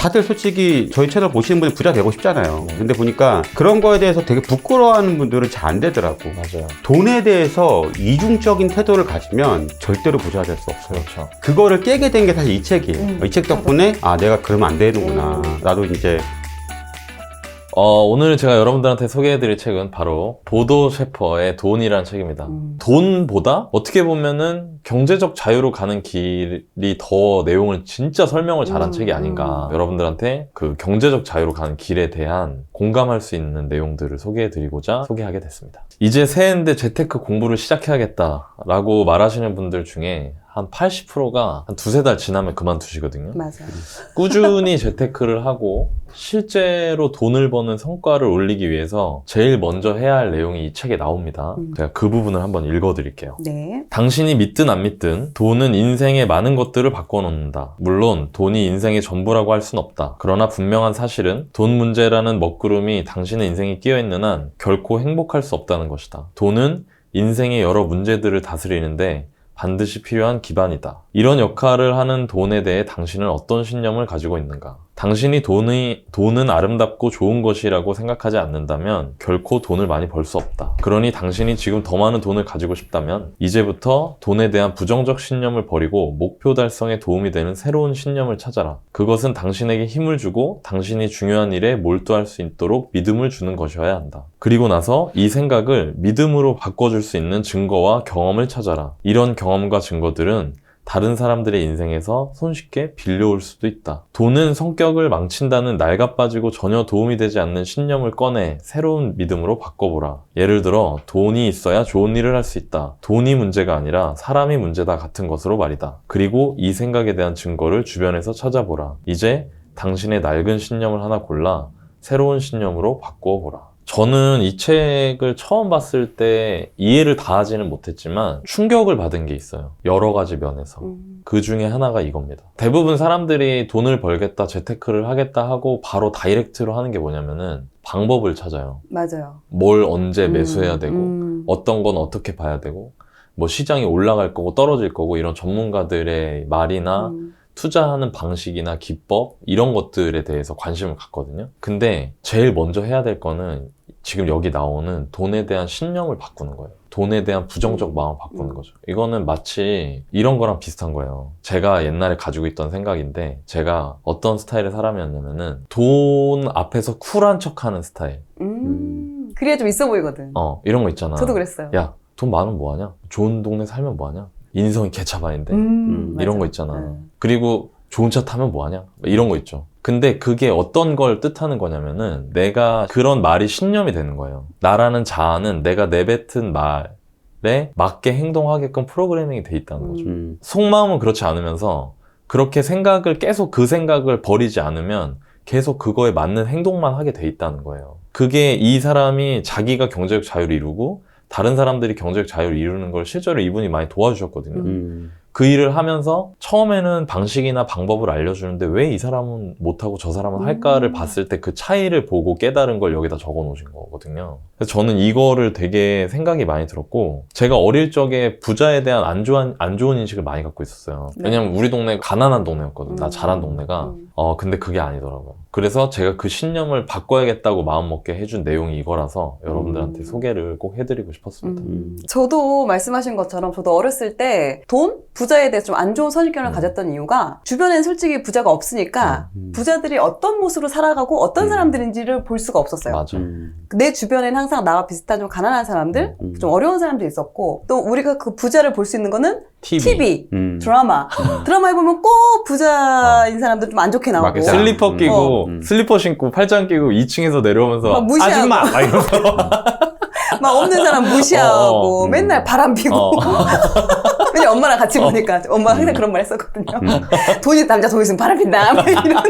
다들 솔직히 저희 채널 보시는 분이 부자 되고 싶잖아요. 근데 보니까 그런 거에 대해서 되게 부끄러워하는 분들은 잘 안 되더라고. 맞아요. 돈에 대해서 이중적인 태도를 가지면 절대로 부자가 될 수 없어요. 그렇죠. 그거를 깨게 된 게 사실 이 책이에요. 이 책 덕분에 아 내가 그러면 안 되는구나. 나도 이제 오늘 제가 여러분들한테 소개해드릴 책은 바로 보도 셰퍼의 돈이라는 책입니다. 돈보다 어떻게 보면은 경제적 자유로 가는 길이 더 내용을 진짜 설명을 잘한 책이 아닌가. 여러분들한테 그 경제적 자유로 가는 길에 대한 공감할 수 있는 내용들을 소개해드리고자 소개하게 됐습니다. 이제 새해인데 재테크 공부를 시작해야겠다라고 말하시는 분들 중에 한 80%가 한 두세 달 지나면 그만두시거든요. 맞아요. 꾸준히 재테크를 하고 실제로 돈을 버는 성과를 올리기 위해서 제일 먼저 해야 할 내용이 이 책에 나옵니다. 제가 그 부분을 한번 읽어드릴게요. 네. 당신이 믿든 안 믿든 돈은 인생의 많은 것들을 바꿔놓는다. 물론 돈이 인생의 전부라고 할 순 없다. 그러나 분명한 사실은 돈 문제라는 먹구름이 당신의 인생에 끼어있는 한 결코 행복할 수 없다는 것이다. 돈은 인생의 여러 문제들을 다스리는데 반드시 필요한 기반이다. 이런 역할을 하는 돈에 대해 당신은 어떤 신념을 가지고 있는가? 당신이 돈은 아름답고 좋은 것이라고 생각하지 않는다면 결코 돈을 많이 벌 수 없다. 그러니 당신이 지금 더 많은 돈을 가지고 싶다면 이제부터 돈에 대한 부정적 신념을 버리고 목표 달성에 도움이 되는 새로운 신념을 찾아라. 그것은 당신에게 힘을 주고 당신이 중요한 일에 몰두할 수 있도록 믿음을 주는 것이어야 한다. 그리고 나서 이 생각을 믿음으로 바꿔줄 수 있는 증거와 경험을 찾아라. 이런 경험과 증거들은 다른 사람들의 인생에서 손쉽게 빌려올 수도 있다. 돈은 성격을 망친다는 낡아빠지고 전혀 도움이 되지 않는 신념을 꺼내 새로운 믿음으로 바꿔보라. 예를 들어 돈이 있어야 좋은 일을 할 수 있다. 돈이 문제가 아니라 사람이 문제다 같은 것으로 말이다. 그리고 이 생각에 대한 증거를 주변에서 찾아보라. 이제 당신의 낡은 신념을 하나 골라 새로운 신념으로 바꿔보라. 저는 이 책을 처음 봤을 때 이해를 다 하지는 못했지만 충격을 받은 게 있어요. 여러 가지 면에서. 그 중에 하나가 이겁니다. 대부분 사람들이 돈을 벌겠다, 재테크를 하겠다 하고 바로 다이렉트로 하는 게 뭐냐면은 방법을 찾아요. 맞아요. 뭘 언제 매수해야 되고 어떤 건 어떻게 봐야 되고 뭐 시장이 올라갈 거고 떨어질 거고 이런 전문가들의 말이나 투자하는 방식이나 기법 이런 것들에 대해서 관심을 갖거든요. 근데 제일 먼저 해야 될 거는 지금 여기 나오는 돈에 대한 신념을 바꾸는 거예요. 돈에 대한 부정적 마음을 바꾸는 거죠. 이거는 마치 이런 거랑 비슷한 거예요. 제가 옛날에 가지고 있던 생각인데 제가 어떤 스타일의 사람이었냐면은 돈 앞에서 쿨한 척하는 스타일. 그래야 좀 있어 보이거든. 이런 거 있잖아. 저도 그랬어요. 야, 돈 많으면 뭐하냐? 좋은 동네 살면 뭐하냐? 인성이 개차반인데 이런 거 있잖아. 그리고 좋은 차 타면 뭐하냐? 이런 거 있죠. 근데 그게 어떤 걸 뜻하는 거냐면은 내가 그런 말이 신념이 되는 거예요. 나라는 자아는 내가 내뱉은 말에 맞게 행동하게끔 프로그래밍이 돼 있다는 거죠. 속마음은 그렇지 않으면서 그렇게 계속 그 생각을 버리지 않으면 계속 그거에 맞는 행동만 하게 돼 있다는 거예요. 그게 이 사람이 자기가 경제적 자유를 이루고 다른 사람들이 경제적 자유를 이루는 걸 실제로 이분이 많이 도와주셨거든요. 그 일을 하면서 처음에는 방식이나 방법을 알려주는데 왜 이 사람은 못하고 저 사람은 할까를 봤을 때 그 차이를 보고 깨달은 걸 여기다 적어 놓으신 거거든요. 그래서 저는 이거를 되게 생각이 많이 들었고 제가 어릴 적에 부자에 대한 안 좋은 인식을 많이 갖고 있었어요. 왜냐면 우리 동네가 가난한 동네였거든. 나 자란 동네가. 근데 그게 아니더라고요. 그래서 제가 그 신념을 바꿔야겠다고 마음먹게 해준 내용이 이거라서 여러분들한테 소개를 꼭 해드리고 싶었습니다. 저도 말씀하신 것처럼 저도 어렸을 때 돈? 부자에 대해서 좀 안 좋은 선입견을 가졌던 이유가 주변엔 솔직히 부자가 없으니까 부자들이 어떤 모습으로 살아가고 어떤 사람들인지를 볼 수가 없었어요. 맞아. 내 주변엔 항상 나와 비슷한 좀 가난한 사람들, 좀 어려운 사람들이 있었고 또 우리가 그 부자를 볼 수 있는 거는 TV, 드라마. 드라마에 보면 꼭 부자인 사람들 좀 안 좋게 나오고 슬리퍼 끼고 슬리퍼 신고 팔짱 끼고 2층에서 내려오면서 막 무시하고. 아줌마! 막 이러면서 막 없는 사람 무시하고 맨날 바람 피고 왜냐 엄마랑 같이 보니까 엄마가 항상 그런 말 했었거든요. 남자 돈 있으면 바람 핀다 막 이런.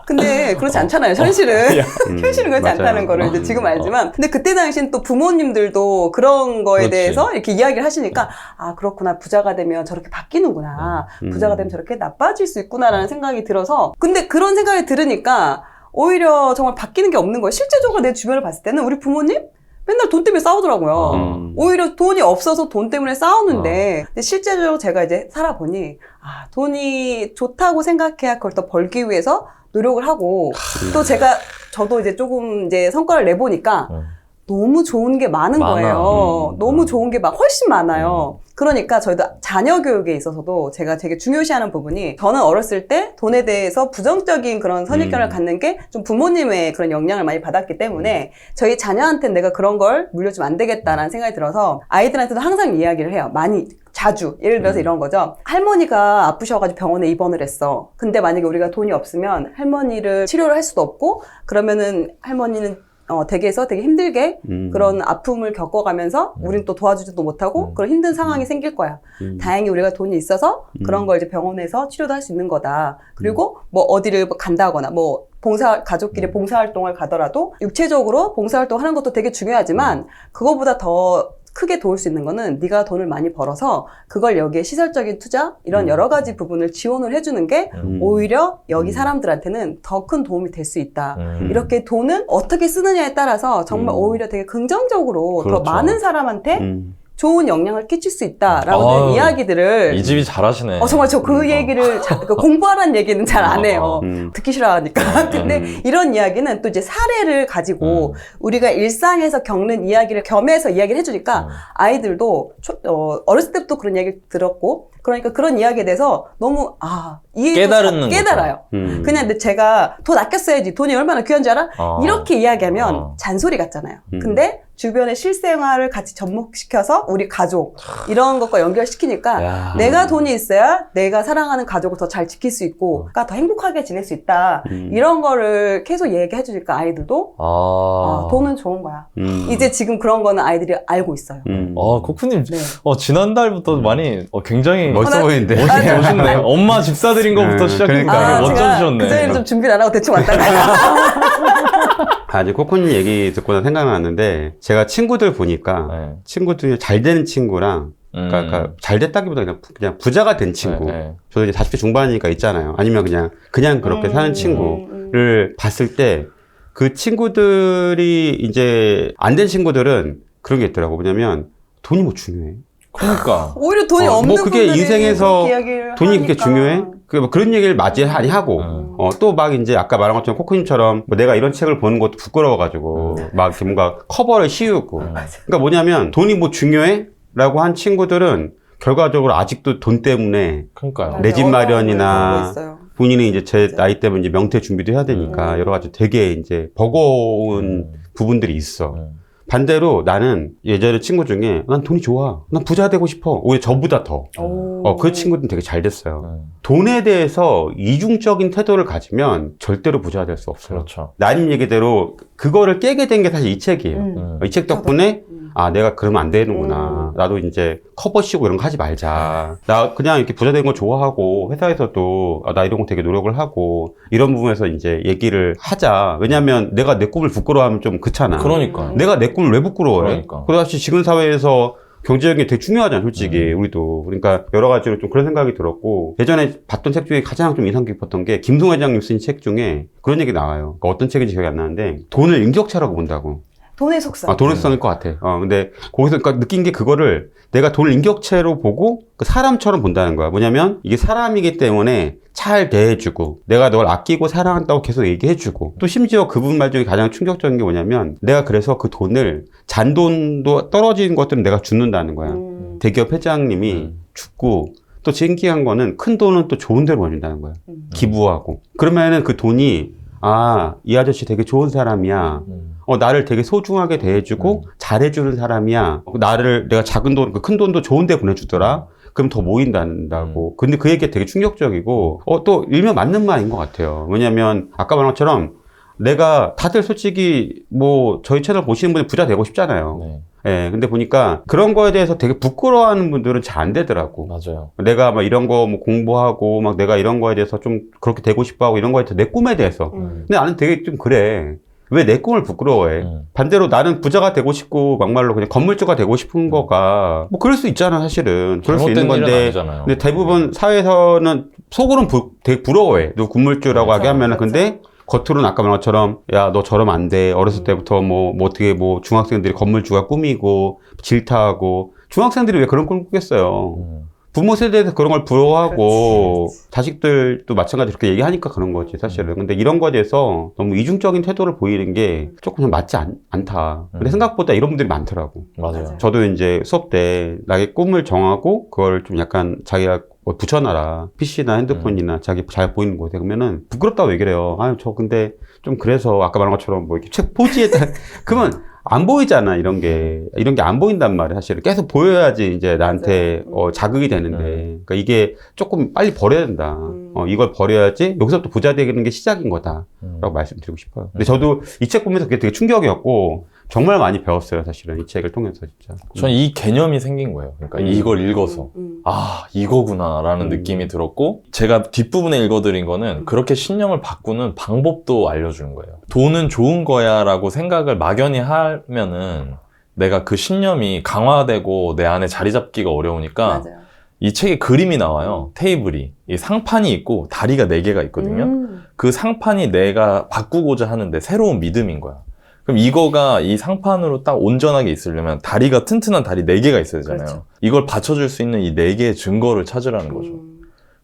근데 그렇지 않잖아요. 현실은 현실은 그렇지 맞아요. 않다는 거를 이제 지금 알지만 근데 그때 당시엔 또 부모님들도 그런 거에 그렇지. 대해서 이렇게 이야기를 하시니까 아 그렇구나 부자가 되면 저렇게 바뀌는구나 부자가 되면 저렇게 나빠질 수 있구나라는 생각이 들어서 근데 그런 생각이 들으니까 오히려 정말 바뀌는 게 없는 거예요. 실제적으로 내 주변을 봤을 때는 우리 부모님 맨날 돈 때문에 싸우더라고요. 오히려 돈이 없어서 돈 때문에 싸우는데 근데 실제적으로 제가 이제 살아보니 아 돈이 좋다고 생각해야 그걸 더 벌기 위해서 노력을 하고 또 저도 이제 조금 이제 성과를 내보니까 너무 좋은 게 많은 많아. 거예요. 너무 좋은 게 막 훨씬 많아요. 그러니까 저희도 자녀 교육에 있어서도 제가 되게 중요시하는 부분이 저는 어렸을 때 돈에 대해서 부정적인 그런 선입견을 갖는 게 좀 부모님의 그런 영향을 많이 받았기 때문에 저희 자녀한테는 내가 그런 걸 물려주면 안 되겠다라는 생각이 들어서 아이들한테도 항상 이야기를 해요. 많이. 자주. 예를 들어서 이런 거죠. 할머니가 아프셔가지고 병원에 입원을 했어. 근데 만약에 우리가 돈이 없으면 할머니를 치료를 할 수도 없고 그러면은 할머니는 댁에서 되게 힘들게 그런 아픔을 겪어가면서 우린 또 도와주지도 못하고 그런 힘든 상황이 생길 거야. 다행히 우리가 돈이 있어서 그런 걸 이제 병원에서 치료도 할 수 있는 거다. 그리고 뭐 어디를 간다거나 뭐 가족끼리 봉사활동을 가더라도 육체적으로 봉사활동 하는 것도 되게 중요하지만 그거보다 더 크게 도울 수 있는 거는 네가 돈을 많이 벌어서 그걸 여기에 시설적인 투자 이런 여러 가지 부분을 지원을 해주는 게 오히려 여기 사람들한테는 더 큰 도움이 될 수 있다. 이렇게 돈은 어떻게 쓰느냐에 따라서 정말 오히려 되게 긍정적으로 그렇죠. 더 많은 사람한테 좋은 영향을 끼칠 수 있다라고 이야기들을 이 집이 잘하시네. 정말 저 그 얘기를 공부하라는 얘기는 잘 안 해요. 듣기 싫어하니까. 근데 이런 이야기는 또 이제 사례를 가지고 우리가 일상에서 겪는 이야기를 겸해서 이야기를 해주니까 아이들도 어렸을 때부터 그런 이야기를 들었고 그러니까 그런 이야기에 대해서 너무 깨달아요. 그냥 근데 제가 돈 아껴 써야지 돈이 얼마나 귀한지 알아? 이렇게 이야기하면 잔소리 같잖아요. 근데 주변의 실생활을 같이 접목시켜서 우리 가족 이런 것과 연결시키니까 내가 돈이 있어야 내가 사랑하는 가족을 더 잘 지킬 수 있고 더 행복하게 지낼 수 있다. 이런 거를 계속 얘기해 주니까 아이들도 돈은 좋은 거야. 이제 지금 그런 거는 아이들이 알고 있어요. 코크님 네. 지난달부터 많이 굉장히 멋있어 보이는데. 멋있네요. 엄마 집사들인 것부터 시작해서 그러니까. 멋져주셨네. 그전에는 좀 준비를 안 하고 대충 왔다가 이제 코코님 얘기 듣고 난 생각났는데 제가 친구들 보니까 친구들이 잘 되는 친구랑 그러니까 잘 됐다기보다 그냥 부자가 된 친구. 저도 이제 40대 중반이니까 있잖아요. 아니면 그냥 그렇게 사는 친구를 봤을 때 그 친구들이 이제 안 된 친구들은 그런 게 있더라고. 뭐냐면 돈이 뭐 중요해? 그러니까 오히려 돈이 없는 뭐 그게 분들이 인생에서 돈이 그렇게 하니까. 중요해? 그런 얘기를 많이 하고 또 막 이제 아까 말한 것처럼 코코님처럼 뭐 내가 이런 책을 보는 것도 부끄러워가지고 막 이렇게 뭔가 커버를 씌우고 그러니까 뭐냐면 돈이 뭐 중요해? 라고 한 친구들은 결과적으로 아직도 돈 때문에 그러니까요. 내 집 마련이나 있어요. 본인이 이제 제 나이 때문에 이제 명퇴 준비도 해야 되니까 여러 가지 되게 이제 버거운 부분들이 있어. 반대로 나는 예전에 친구 중에 난 돈이 좋아. 난 부자 되고 싶어. 오히려 저보다 더. 그 친구들은 되게 잘 됐어요. 돈에 대해서 이중적인 태도를 가지면 절대로 부자가 될 수 없어요. 그렇죠. 나님 얘기대로 그거를 깨게 된 게 사실 이 책이에요. 이 책 덕분에 내가 그러면 안 되는구나. 나도 이제 커버 씌우고 이런 거 하지 말자. 나 그냥 이렇게 부자 된 거 좋아하고 회사에서도 나 이런 거 되게 노력을 하고 이런 부분에서 이제 얘기를 하자. 왜냐면 내가 내 꿈을 부끄러워하면 좀 그렇잖아. 그러니까. 내가 내 꿈을 왜 부끄러워해? 그러니까. 그리고 사실 지금 사회에서 경제적인 게 되게 중요하잖아, 솔직히, 우리도. 그러니까, 여러 가지로 좀 그런 생각이 들었고, 예전에 봤던 책 중에 가장 좀 인상 깊었던 게, 김승호 회장님 쓴 책 중에 그런 얘기 나와요. 그러니까 어떤 책인지 기억이 안 나는데, 돈을 인격체라고 본다고. 돈의 속성. 돈의 속성일 것 같아. 근데, 거기서 그러니까 느낀 게 그거를, 내가 돈을 인격체로 보고, 그 사람처럼 본다는 거야. 뭐냐면, 이게 사람이기 때문에 잘 대해주고, 내가 널 아끼고 사랑한다고 계속 얘기해주고, 또 심지어 그분 말 중에 가장 충격적인 게 뭐냐면, 내가 그래서 그 돈을, 잔돈도 떨어진 것들은 내가 죽는다는 거야. 대기업 회장님이 죽고, 또 신기한 거는 큰 돈은 또 좋은 데로 보낸다는 거야. 기부하고. 그러면은 그 돈이, 이 아저씨 되게 좋은 사람이야. 나를 되게 소중하게 대해주고, 잘해주는 사람이야. 내가 작은 돈, 큰 돈도 좋은 데 보내주더라. 그럼 더 모인다고. 근데 그 얘기가 되게 충격적이고, 또 일면 맞는 말인 것 같아요. 왜냐면, 아까 말한 것처럼, 다들 솔직히, 저희 채널 보시는 분이 부자 되고 싶잖아요. 예, 근데 보니까 그런 거에 대해서 되게 부끄러워하는 분들은 잘 안 되더라고. 맞아요. 내가 막 이런 거 공부하고, 막 내가 이런 거에 대해서 좀 그렇게 되고 싶어 하고, 이런 거에 대해서 내 꿈에 대해서. 근데 나는 되게 좀 그래. 왜 내 꿈을 부끄러워해? 반대로 나는 부자가 되고 싶고, 막말로 그냥 건물주가 되고 싶은 거가, 그럴 수 있잖아, 사실은. 그럴 수 있는 건데. 근데 대부분 사회에서는 속으로는 되게 부러워해. 누구 건물주라고 하게 하면은. 근데 겉으로는 아까 말한 것처럼, 야, 너 저러면 안 돼. 어렸을 때부터 어떻게 중학생들이 건물주가 꿈이고, 질타하고. 중학생들이 왜 그런 꿈 꾸겠어요? 부모 세대에서 그런 걸 부러워하고 그렇지. 자식들도 마찬가지로 그렇게 얘기하니까 그런 거지 사실은. 근데 이런 거에 대해서 너무 이중적인 태도를 보이는 게 조금 맞지 않다. 근데 생각보다 이런 분들이 많더라고. 맞아요. 저도 이제 수업 때 나의 꿈을 정하고 그걸 좀 약간 자기가 뭐 붙여놔라. PC나 핸드폰이나 자기 잘 보이는 곳에 그러면은 부끄럽다고 얘기를 해요. 아유, 저 근데 좀 그래서 아까 말한 것처럼 뭐 이렇게 책 포지에 그러면 안 보이잖아, 이런 게. 이런 게 안 보인단 말이야, 사실은. 계속 보여야지 이제 나한테 자극이 되는데. 그러니까 이게 조금 빨리 버려야 된다. 이걸 버려야지 여기서부터 부자 되는 게 시작인 거다. 라고 말씀드리고 싶어요. 근데 저도 이 책 보면서 그게 되게 충격이었고, 정말 많이 배웠어요, 사실은. 이 책을 통해서 진짜. 전 이 개념이 생긴 거예요. 그러니까 이걸 읽어서. 아, 이거구나라는 느낌이 들었고, 제가 뒷부분에 읽어드린 거는 그렇게 신념을 바꾸는 방법도 알려주는 거예요. 돈은 좋은 거야 라고 생각을 막연히 하면은 내가 그 신념이 강화되고 내 안에 자리 잡기가 어려우니까 맞아요. 이 책에 그림이 나와요. 테이블이. 이 상판이 있고 다리가 4개가 있거든요. 그 상판이 내가 바꾸고자 하는데 새로운 믿음인 거야. 그럼 이거가 이 상판으로 딱 온전하게 있으려면 다리가 튼튼한 다리 4개가 있어야 되잖아요. 그렇죠. 이걸 받쳐줄 수 있는 이 4개의 증거를 찾으라는 거죠.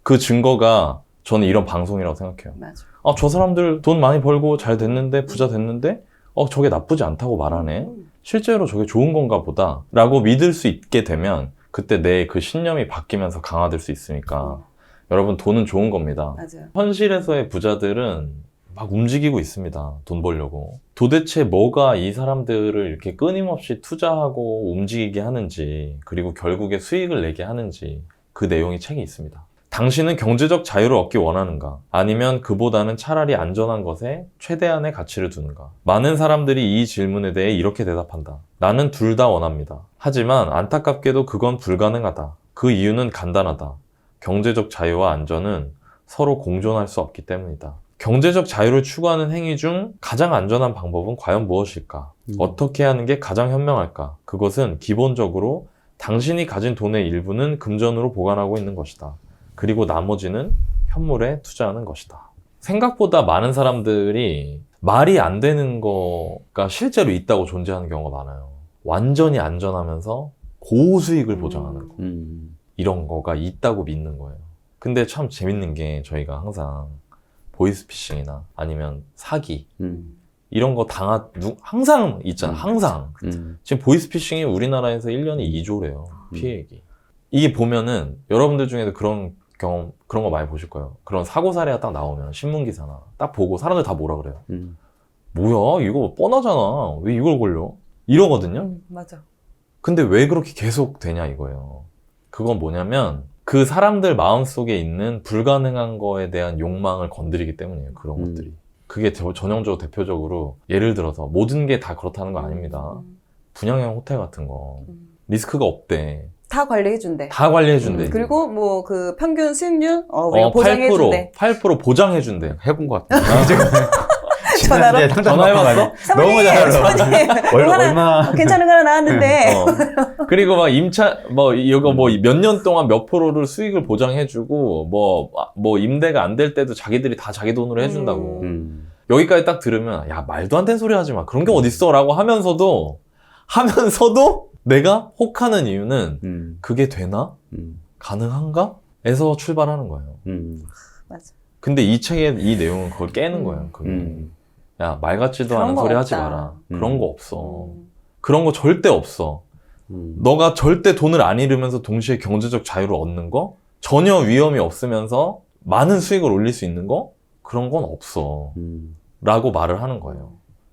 그 증거가 저는 이런 방송이라고 생각해요. 맞아. 아, 저 사람들 돈 많이 벌고 잘 됐는데, 부자 됐는데, 저게 나쁘지 않다고 말하네. 실제로 저게 좋은 건가 보다. 라고 믿을 수 있게 되면, 그때 내 그 신념이 바뀌면서 강화될 수 있으니까, 여러분, 돈은 좋은 겁니다. 맞아요. 현실에서의 부자들은 막 움직이고 있습니다. 돈 벌려고. 도대체 뭐가 이 사람들을 이렇게 끊임없이 투자하고 움직이게 하는지, 그리고 결국에 수익을 내게 하는지, 그 내용이 책에 있습니다. 당신은 경제적 자유를 얻기 원하는가? 아니면 그보다는 차라리 안전한 것에 최대한의 가치를 두는가? 많은 사람들이 이 질문에 대해 이렇게 대답한다. 나는 둘 다 원합니다. 하지만 안타깝게도 그건 불가능하다. 그 이유는 간단하다. 경제적 자유와 안전은 서로 공존할 수 없기 때문이다. 경제적 자유를 추구하는 행위 중 가장 안전한 방법은 과연 무엇일까? 어떻게 하는 게 가장 현명할까? 그것은 기본적으로 당신이 가진 돈의 일부는 금전으로 보관하고 있는 것이다. 그리고 나머지는 현물에 투자하는 것이다. 생각보다 많은 사람들이 말이 안 되는 거가 실제로 있다고 존재하는 경우가 많아요. 완전히 안전하면서 고수익을 보장하는 거. 이런 거가 있다고 믿는 거예요. 근데 참 재밌는 게 저희가 항상 보이스피싱이나 아니면 사기 이런 거 항상 있잖아. 항상. 지금 보이스피싱이 우리나라에서 1년에 2조래요. 피해액이. 이게 보면은 여러분들 중에도 그런 거 많이 보실 거예요. 그런 사고 사례가 딱 나오면 신문기사나 딱 보고 사람들 다 뭐라 그래요. 뭐야 이거 뻔하잖아. 왜 이걸 걸려? 이러거든요. 맞아. 근데 왜 그렇게 계속 되냐 이거예요. 그건 뭐냐면 그 사람들 마음속에 있는 불가능한 거에 대한 욕망을 건드리기 때문이에요. 그런 것들이. 그게 전형적으로 대표적으로 예를 들어서 모든 게 다 그렇다는 거 아닙니다. 분양형 호텔 같은 거 리스크가 없대. 다 관리해준대. 다 관리해준대. 그리고 뭐 그 평균 수익률 우리가 보장해준대. 8% 보장해준대. 해본 것 같아. 전화로? 전화해봤어? 너무 잘 알아. 얼마. 괜찮은 거 하나 나왔는데. 그리고 막 이거 뭐 몇 년 동안 몇 프로를 수익을 보장해주고 뭐 임대가 안 될 때도 자기들이 다 자기 돈으로 해준다고. 여기까지 딱 들으면 야 말도 안 되는 소리 하지 마. 그런 게 어딨어 라고 하면서도 내가 혹하는 이유는 그게 되나? 가능한가? 에서 출발하는 거예요. 맞아. 근데 이 책의 이 내용은 그걸 깨는 거예요. 그게. 야, 말 같지도 않은 소리 하지 마라. 그런 거 없어. 그런 거 절대 없어. 너가 절대 돈을 안 잃으면서 동시에 경제적 자유를 얻는 거? 전혀 위험이 없으면서 많은 수익을 올릴 수 있는 거? 그런 건 없어. 라고 말을 하는 거예요.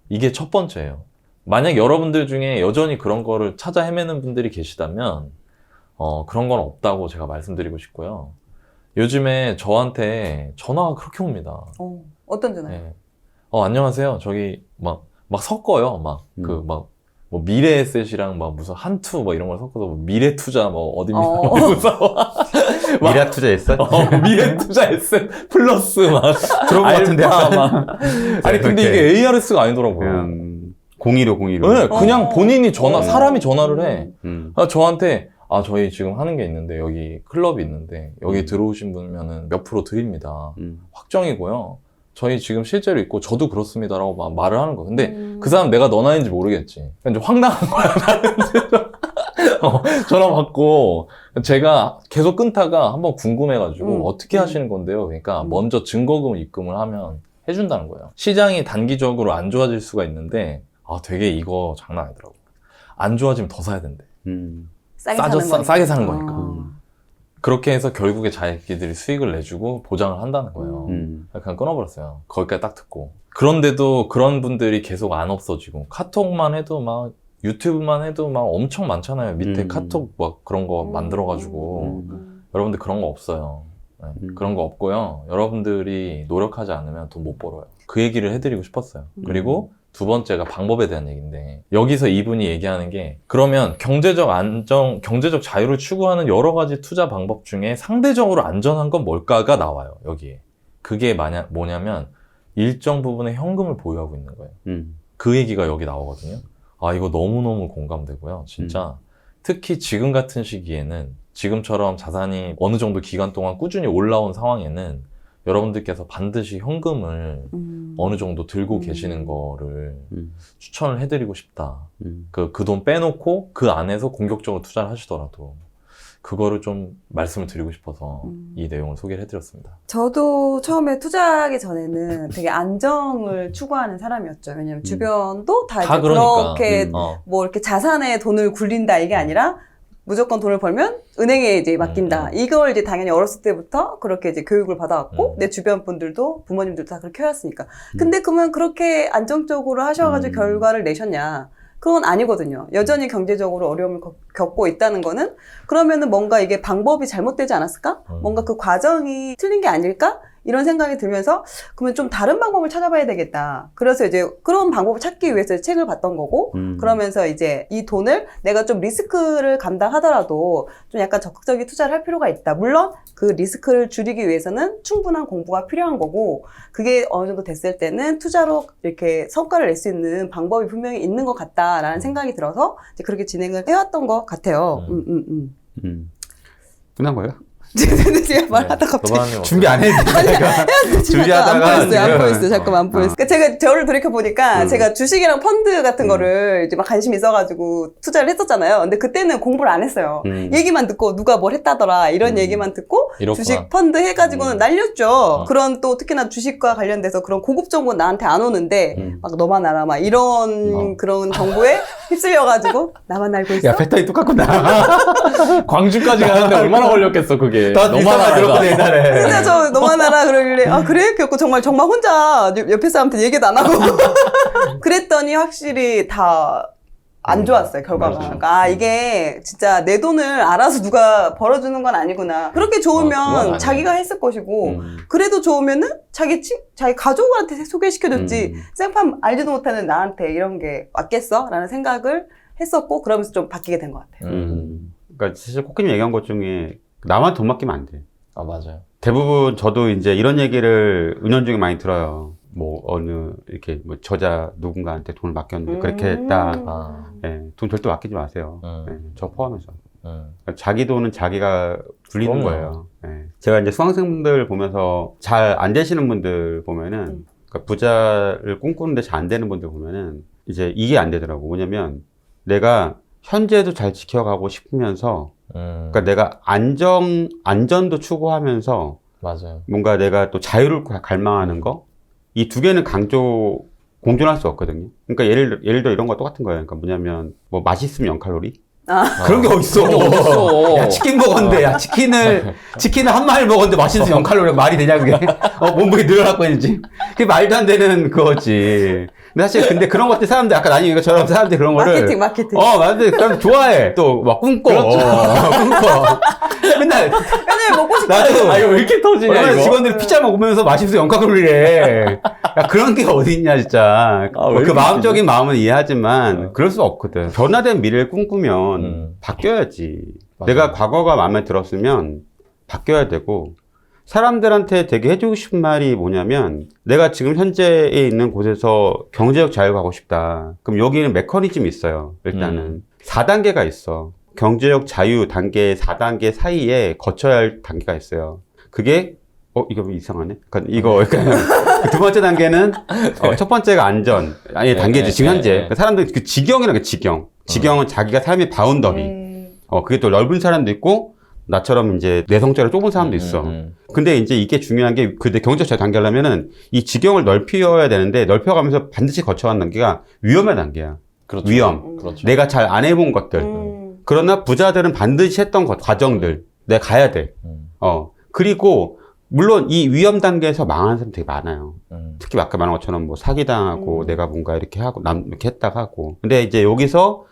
이게 첫 번째예요. 만약 여러분들 중에 여전히 그런 거를 찾아 헤매는 분들이 계시다면 그런 건 없다고 제가 말씀드리고 싶고요. 요즘에 저한테 전화가 그렇게 옵니다. 어떤 전화요? 네. 안녕하세요. 저기 막 섞어요. 뭐 미래에셋이랑 무슨 한투 이런 걸 섞어서 미래 투자 어딥니까? 미래 투자 에셋? 미래 투자 에셋 플러스 그런 거 같은데. 아니 근데 이게 ARS가 아니더라고요. 015. 네, 그냥 본인이 사람이 전화를 해. 저한테 저희 지금 하는 게 있는데 여기 클럽이 있는데 여기 들어오신 분면은 몇 프로 드립니다. 확정이고요. 저희 지금 실제로 있고 저도 그렇습니다라고 말을 하는 거. 근데 그 사람 내가 너 나이인지 모르겠지. 그러니까 좀 황당한 거야. 전화 받고 제가 계속 끊다가 한번 궁금해가지고 어떻게 음. 하시는 건데요? 그러니까 먼저 증거금 입금을 하면 해준다는 거예요. 시장이 단기적으로 안 좋아질 수가 있는데 되게 이거 장난 아니더라고. 안 좋아지면 더 사야 된대. 싸게 사는 거니까. 싸게 사는 거니까. 어. 그렇게 해서 결국에 자기들이 수익을 내주고 보장을 한다는 거예요. 그냥 끊어버렸어요. 거기까지 딱 듣고. 그런데도 그런 분들이 계속 안 없어지고 카톡만 해도 막 유튜브만 해도 막 엄청 많잖아요. 밑에 카톡 막 그런 거 만들어가지고 여러분들 그런 거 없어요. 네, 그런 거 없고요. 여러분들이 노력하지 않으면 돈 못 벌어요. 그 얘기를 해드리고 싶었어요. 그리고 두 번째가 방법에 대한 얘기인데 여기서 이분이 얘기하는 게 그러면 경제적 안정, 경제적 자유를 추구하는 여러 가지 투자 방법 중에 상대적으로 안전한 건 뭘까가 나와요. 여기에. 그게 뭐냐면 일정 부분의 현금을 보유하고 있는 거예요. 그 얘기가 여기 나오거든요. 이거 너무너무 공감되고요. 진짜 특히 지금 같은 시기에는 지금처럼 자산이 어느 정도 기간 동안 꾸준히 올라온 상황에는 여러분들께서 반드시 현금을 어느 정도 들고 계시는 거를 추천을 해드리고 싶다. 그 돈 빼놓고 그 안에서 공격적으로 투자를 하시더라도 그거를 좀 말씀을 드리고 싶어서 이 내용을 소개를 해드렸습니다. 저도 처음에 투자하기 전에는 되게 안정을 추구하는 사람이었죠. 왜냐면 주변도 다 이제 그러니까. 그렇게 뭐 이렇게 자산에 돈을 굴린다 이게 아니라 무조건 돈을 벌면 은행에 이제 맡긴다. 이걸 이제 당연히 어렸을 때부터 그렇게 이제 교육을 받아왔고 내 주변 분들도 부모님들도 다 그렇게 해왔으니까. 근데 그러면 그렇게 안정적으로 하셔가지고 결과를 내셨냐? 그건 아니거든요. 여전히 경제적으로 어려움을 겪고 있다는 거는 그러면은 뭔가 이게 방법이 잘못되지 않았을까? 뭔가 그 과정이 틀린 게 아닐까? 이런 생각이 들면서 그러면 좀 다른 방법을 찾아봐야 되겠다. 그래서 이제 그런 방법을 찾기 위해서 책을 봤던 거고 그러면서 이제 이 돈을 내가 좀 리스크를 감당하더라도 좀 약간 적극적인 투자를 할 필요가 있다. 물론 그 리스크를 줄이기 위해서는 충분한 공부가 필요한 거고 그게 어느 정도 됐을 때는 투자로 이렇게 성과를 낼 수 있는 방법이 분명히 있는 것 같다라는 생각이 들어서 이제 그렇게 진행을 해왔던 것 같아요. 끝난 거예요? 제가 말하다가 갑자기 준비 안 했는데 준비하다가 안 보였어요. 잠깐만 안 보였어요. 그러니까 제가 저를 돌이켜 보니까 제가 주식이랑 펀드 같은 거를 이제 막 관심이 있어가지고 투자를 했었잖아요. 근데 그때는 공부를 안 했어요. 얘기만 듣고 누가 뭘 했다더라 이런 얘기만 듣고 이렇구나. 주식 펀드 해가지고는 날렸죠. 그런 또 특히나 주식과 관련돼서 그런 고급 정보는 나한테 안 오는데 막 너만 알아 막 이런 그런 정보에 휩쓸려가지고 나만 알고 있어. 야 패턴이 똑같구나. 광주까지 가는데 얼마나 걸렸겠어 그게. 너만 알아. 옛날에. 진짜 저 너만 알아 그러길래 그래? 그래갖고 정말 혼자 옆에 사람한테 얘기도 안 하고 그랬더니 확실히 다 안 좋았어요 결과가. 그러니까 이게 진짜 내 돈을 알아서 누가 벌어주는 건 아니구나. 그렇게 좋으면 자기가 했을 것이고 그래도 좋으면은 자기 가족한테 소개시켜줬지 생판 알지도 못하는 나한테 이런 게 맞겠어? 라는 생각을 했었고 그러면서 좀 바뀌게 된 것 같아요. 그러니까 사실 코끼님 얘기한 것 중에 나만 돈 맡기면 안 돼. 맞아요. 대부분 저도 이제 이런 얘기를 은연중에 많이 들어요. 뭐 어느 이렇게 뭐 저자 누군가한테 돈을 맡겼는데 그렇게 했다. 돈 절대 맡기지 마세요. 저 포함해서. 그러니까 자기 돈은 자기가 굴리는 거예요. 제가 이제 수강생분들 보면서 잘 안 되시는 분들 보면은 그러니까 부자를 꿈꾸는데 잘 안 되는 분들 보면은 이제 이게 안 되더라고. 뭐냐면 내가 현재도 잘 지켜가고 싶으면서 그러니까 내가 안전도 추구하면서 맞아요. 뭔가 내가 또 자유를 갈망하는 거 이 두 개는 공존할 수 없거든요. 그러니까 예를 들어 이런 거 똑같은 거예요. 그러니까 뭐냐면 뭐 맛있으면 0칼로리? 그런 게 어딨어. 야, 치킨 먹었는데, 치킨을 한 마리 먹었는데 맛있으면 0칼로리가 말이 되냐, 그게? 몸무게 늘어났고 있는지. 그게 말도 안 되는 거지. 근데 사실, 그런 것들 사람들, 아까 나님이가 저런 사람들 그런 거를. 마케팅. 맞는데, 좋아해. 또, 막 꿈꿔. 그렇죠. 꿈꿔. 맨날 먹고 싶어. 나도, 이거 왜 이렇게 터지냐, 얼마나 이거? 직원들이 피자 먹으면서 맛있으면 0칼로리래. 야, 그런 게 어딨냐, 진짜. 그 마음적인 마음은 이해하지만, 그럴 수 없거든. 변화된 미래를 꿈꾸면, 바뀌어야지. 맞아요. 내가 과거가 마음에 들었으면, 바뀌어야 되고, 사람들한테 되게 해주고 싶은 말이 뭐냐면, 내가 지금 현재에 있는 곳에서 경제적 자유가 하고 싶다. 그럼 여기는 메커니즘이 있어요. 일단은. 4단계가 있어. 경제적 자유 단계 4단계 사이에 거쳐야 할 단계가 있어요. 그게 이거 이상하네. 그러니까 두 번째 단계는 첫 번째가 단계지 지금 현재. 그러니까 사람들 그 지경이라는 게 지경은 자기가 삶의 바운더리. 그게 또 넓은 사람도 있고 나처럼 이제 내성적으로 좁은 사람도 있어. 근데 이제 이게 중요한 게 근데 경제적 자유 단계라면은 이 지경을 넓혀야 되는데 넓혀가면서 반드시 거쳐야 하는 단계가 위험의 단계야. 그렇죠. 위험. 그렇죠. 내가 잘 안 해본 것들. 그러나 부자들은 반드시 했던 과정들 내가 가야 돼. 그리고 물론 이 위험 단계에서 망하는 사람 되게 많아요. 특히 아까 말한 것처럼 뭐 사기당하고 내가 뭔가 이렇게 하고 이렇게 했다가 하고. 근데 이제 여기서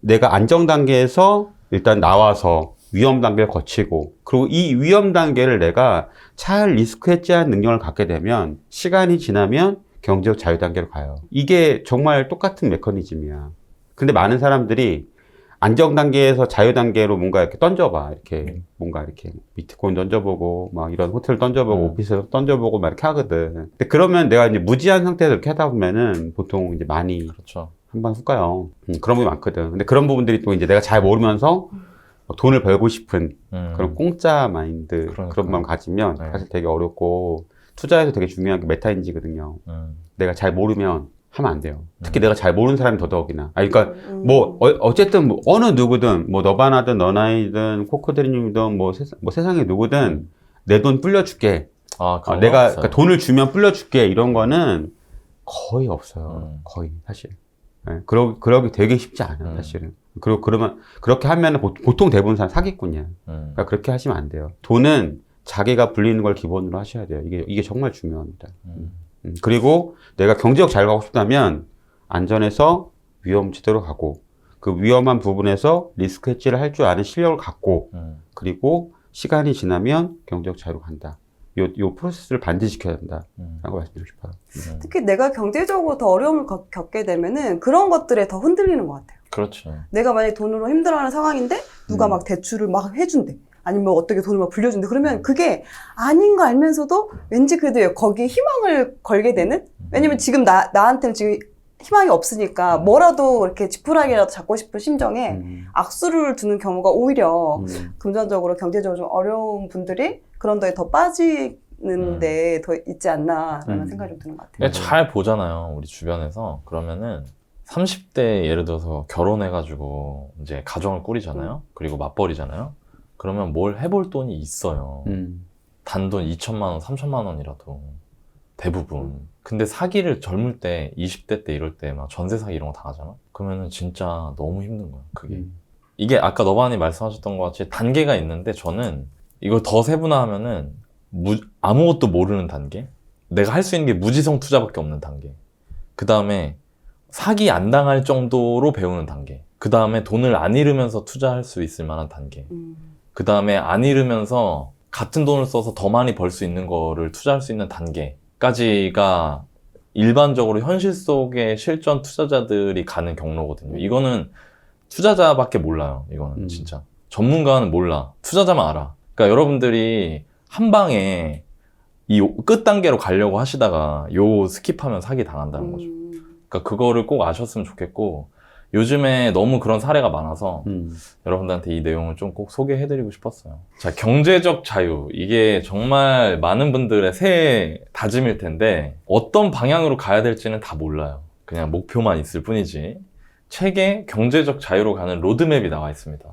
내가 안정 단계에서 일단 나와서 위험 단계를 거치고 그리고 이 위험 단계를 내가 잘 리스크 해지하는 능력을 갖게 되면 시간이 지나면 경제적 자유 단계로 가요. 이게 정말 똑같은 메커니즘이야. 근데 많은 사람들이 안정 단계에서 자유 단계로 뭔가 이렇게 던져봐. 이렇게 뭔가 이렇게 비트코인 던져보고 막 이런 호텔 던져보고 오피스 던져보고 막 이렇게 하거든. 근데 그러면 내가 이제 무지한 상태에서 이렇게 하다 보면은 보통 이제 많이 그렇죠. 한방 훅 가요. 그런 부분이 많거든. 근데 그런 부분들이 또 이제 내가 잘 모르면서 돈을 벌고 싶은 그런 공짜 마인드 그런 마음 가지면 네. 사실 되게 어렵고 투자에서 되게 중요한 게 메타인지거든요. 내가 잘 모르면 하면 안 돼요. 특히 내가 잘 모르는 사람이 더더욱이나. 그러니까 뭐 어쨌든 뭐 어느 누구든 뭐 너바나든 너나이든 코코드리님이든 뭐 세상에 누구든 내 돈 불려줄게. 내가 그러니까 돈을 주면 불려줄게 이런 거는 거의 없어요. 거의 사실. 네, 그러기 되게 쉽지 않아 사실은. 그리고 그러면 그렇게 하면 보통 대부분 사람 사기꾼이야. 그러니까 그렇게 하시면 안 돼요. 돈은 자기가 불리는 걸 기본으로 하셔야 돼요. 이게 정말 중요합니다. 그리고 내가 경제적 잘 가고 싶다면 안전해서 위험지대로 가고 그 위험한 부분에서 리스크 해지를 할 줄 아는 실력을 갖고 그리고 시간이 지나면 경제적 자유로 간다. 요 프로세스를 반드시 지켜야 된다라고 말씀드리고 싶어요. 특히 내가 경제적으로 더 어려움을 겪게 되면은 그런 것들에 더 흔들리는 것 같아요. 그렇죠. 내가 만약에 돈으로 힘들어하는 상황인데 누가 막 대출을 막 해준대. 아니면 어떻게 돈을 막 불려준대. 그러면 그게 아닌 거 알면서도 왠지 그래도 거기에 희망을 걸게 되는? 왜냐면 지금 나한테는 지금 희망이 없으니까 뭐라도 이렇게 지푸라기라도 잡고 싶은 심정에 악수를 두는 경우가 오히려 금전적으로 경제적으로 좀 어려운 분들이 그런 데에 더 빠지는데 더 있지 않나라는 생각이 좀 드는 것 같아요. 잘 보잖아요. 우리 주변에서. 그러면은 30대 예를 들어서 결혼해가지고 이제 가정을 꾸리잖아요. 그리고 맞벌이잖아요. 그러면 뭘 해볼 돈이 있어요. 단돈 2천만 원, 3천만 원이라도 대부분. 근데 사기를 젊을 때, 20대 때 이럴 때 막 전세 사기 이런 거 당하잖아. 그러면은 진짜 너무 힘든 거야. 그게. 이게 아까 너반이 말씀하셨던 것 같이 단계가 있는데 저는 이걸 더 세분화하면은 아무것도 모르는 단계. 내가 할 수 있는 게 무지성 투자밖에 없는 단계. 그 다음에 사기 안 당할 정도로 배우는 단계. 그 다음에 돈을 안 잃으면서 투자할 수 있을 만한 단계. 그 다음에 안 잃으면서 같은 돈을 써서 더 많이 벌 수 있는 거를 투자할 수 있는 단계까지가 일반적으로 현실 속의 실전 투자자들이 가는 경로거든요. 이거는 투자자밖에 몰라요. 이거는 진짜. 전문가는 몰라. 투자자만 알아. 그러니까 여러분들이 한 방에 이 끝 단계로 가려고 하시다가 요 스킵하면 사기 당한다는 거죠. 그러니까 그거를 꼭 아셨으면 좋겠고 요즘에 너무 그런 사례가 많아서 여러분들한테 이 내용을 좀 꼭 소개해드리고 싶었어요. 자, 경제적 자유. 이게 정말 많은 분들의 새해 다짐일 텐데 어떤 방향으로 가야 될지는 다 몰라요. 그냥 목표만 있을 뿐이지. 책에 경제적 자유로 가는 로드맵이 나와 있습니다.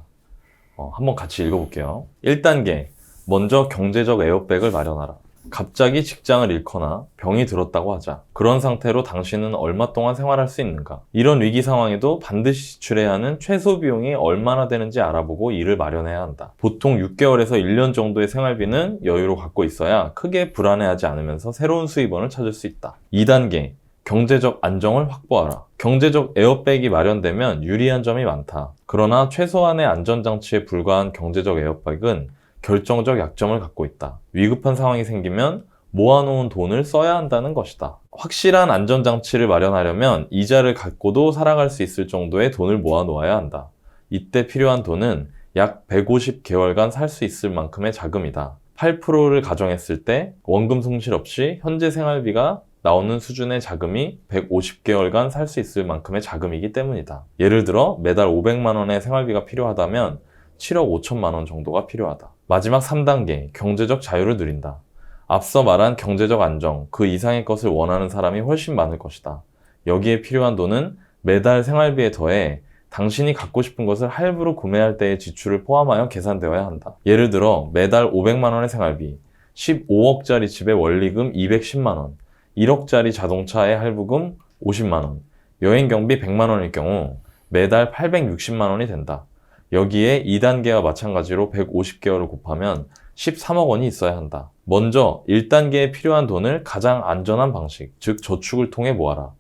한번 같이 읽어볼게요. 1단계. 먼저 경제적 에어백을 마련하라. 갑자기 직장을 잃거나 병이 들었다고 하자. 그런 상태로 당신은 얼마 동안 생활할 수 있는가? 이런 위기 상황에도 반드시 지출해야 하는 최소 비용이 얼마나 되는지 알아보고 이를 마련해야 한다. 보통 6개월에서 1년 정도의 생활비는 여유로 갖고 있어야 크게 불안해하지 않으면서 새로운 수입원을 찾을 수 있다. 2단계. 경제적 안정을 확보하라. 경제적 에어백이 마련되면 유리한 점이 많다. 그러나 최소한의 안전장치에 불과한 경제적 에어백은 결정적 약점을 갖고 있다. 위급한 상황이 생기면 모아놓은 돈을 써야 한다는 것이다. 확실한 안전장치를 마련하려면 이자를 갖고도 살아갈 수 있을 정도의 돈을 모아놓아야 한다. 이때 필요한 돈은 약 150개월간 살 수 있을 만큼의 자금이다. 8%를 가정했을 때 원금 손실 없이 현재 생활비가 나오는 수준의 자금이 150개월간 살 수 있을 만큼의 자금이기 때문이다. 예를 들어 매달 500만 원의 생활비가 필요하다면 7억 5천만 원 정도가 필요하다. 마지막 3단계, 경제적 자유를 누린다. 앞서 말한 경제적 안정, 그 이상의 것을 원하는 사람이 훨씬 많을 것이다. 여기에 필요한 돈은 매달 생활비에 더해 당신이 갖고 싶은 것을 할부로 구매할 때의 지출을 포함하여 계산되어야 한다. 예를 들어 매달 500만 원의 생활비, 15억짜리 집의 원리금 210만 원, 1억짜리 자동차의 할부금 50만 원, 여행 경비 100만 원일 경우 매달 860만 원이 된다. 여기에 2단계와 마찬가지로 150개월을 곱하면 13억 원이 있어야 한다. 먼저 1단계에 필요한 돈을 가장 안전한 방식, 즉 저축을 통해 모아라.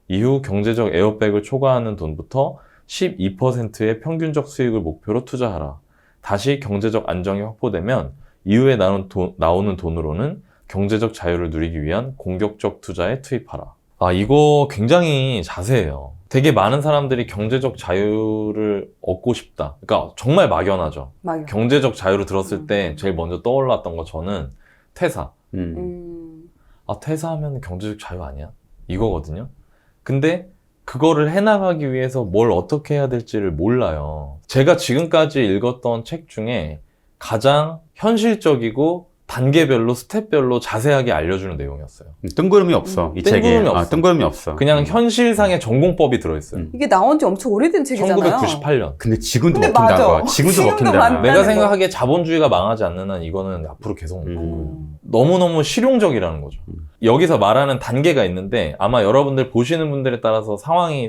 이후 경제적 에어백을 초과하는 돈부터 12%의 평균적 수익을 목표로 투자하라. 다시 경제적 안정이 확보되면 이후에 나오는 돈으로는 경제적 자유를 누리기 위한 공격적 투자에 투입하라. 이거 굉장히 자세해요. 되게 많은 사람들이 경제적 자유를 얻고 싶다. 그러니까 정말 막연하죠. 막연. 경제적 자유를 들었을 때 제일 먼저 떠올랐던 거 저는 퇴사. 퇴사하면 경제적 자유 아니야? 이거거든요. 근데 그거를 해나가기 위해서 뭘 어떻게 해야 될지를 몰라요. 제가 지금까지 읽었던 책 중에 가장 현실적이고 단계별로 스텝별로 자세하게 알려주는 내용이었어요. 뜬구름이 없어. 이 책에. 뜬구름이 없어. 뜬구름이 없어. 그냥 현실상의 전공법이 들어있어요. 이게 나온 지 엄청 오래된 책이잖아요. 1998년. 근데 지금도 근데 먹힌다고. 맞아. 지금도 지금도 먹힌다. 맞- 내가 거. 생각하기에 자본주의가 망하지 않는 한 이거는 앞으로 계속 먹을 거예요. 너무너무 실용적이라는 거죠. 여기서 말하는 단계가 있는데 아마 여러분들 보시는 분들에 따라서 상황이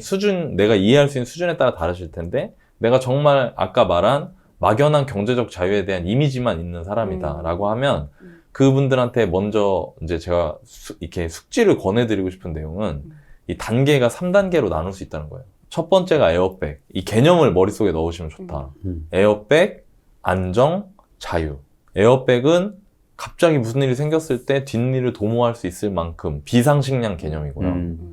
내가 이해할 수 있는 수준에 따라 다르실 텐데 내가 정말 아까 말한 막연한 경제적 자유에 대한 이미지만 있는 사람이다 라고 하면 그분들한테 먼저 이제 제가 이렇게 숙지를 권해드리고 싶은 내용은 이 단계가 3단계로 나눌 수 있다는 거예요. 첫 번째가 에어백. 이 개념을 머릿속에 넣으시면 좋다. 에어백, 안정, 자유. 에어백은 갑자기 무슨 일이 생겼을 때 뒷일을 도모할 수 있을 만큼 비상식량 개념이고요.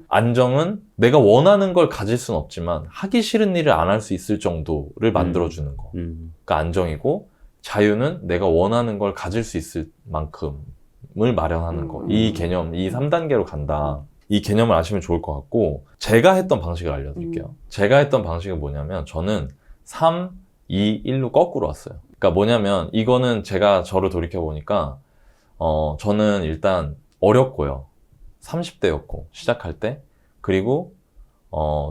안정은 내가 원하는 걸 가질 수는 없지만 하기 싫은 일을 안 할 수 있을 정도를 만들어주는 거. 그러니까 안정이고 자유는 내가 원하는 걸 가질 수 있을 만큼을 마련하는 거. 이 개념, 이 3단계로 간다. 이 개념을 아시면 좋을 것 같고 제가 했던 방식을 알려드릴게요. 제가 했던 방식은 뭐냐면 저는 3, 2, 1로 거꾸로 왔어요. 그러니까 뭐냐면 이거는 제가 저를 돌이켜보니까 저는 일단 어렸고요. 30대였고 시작할 때 그리고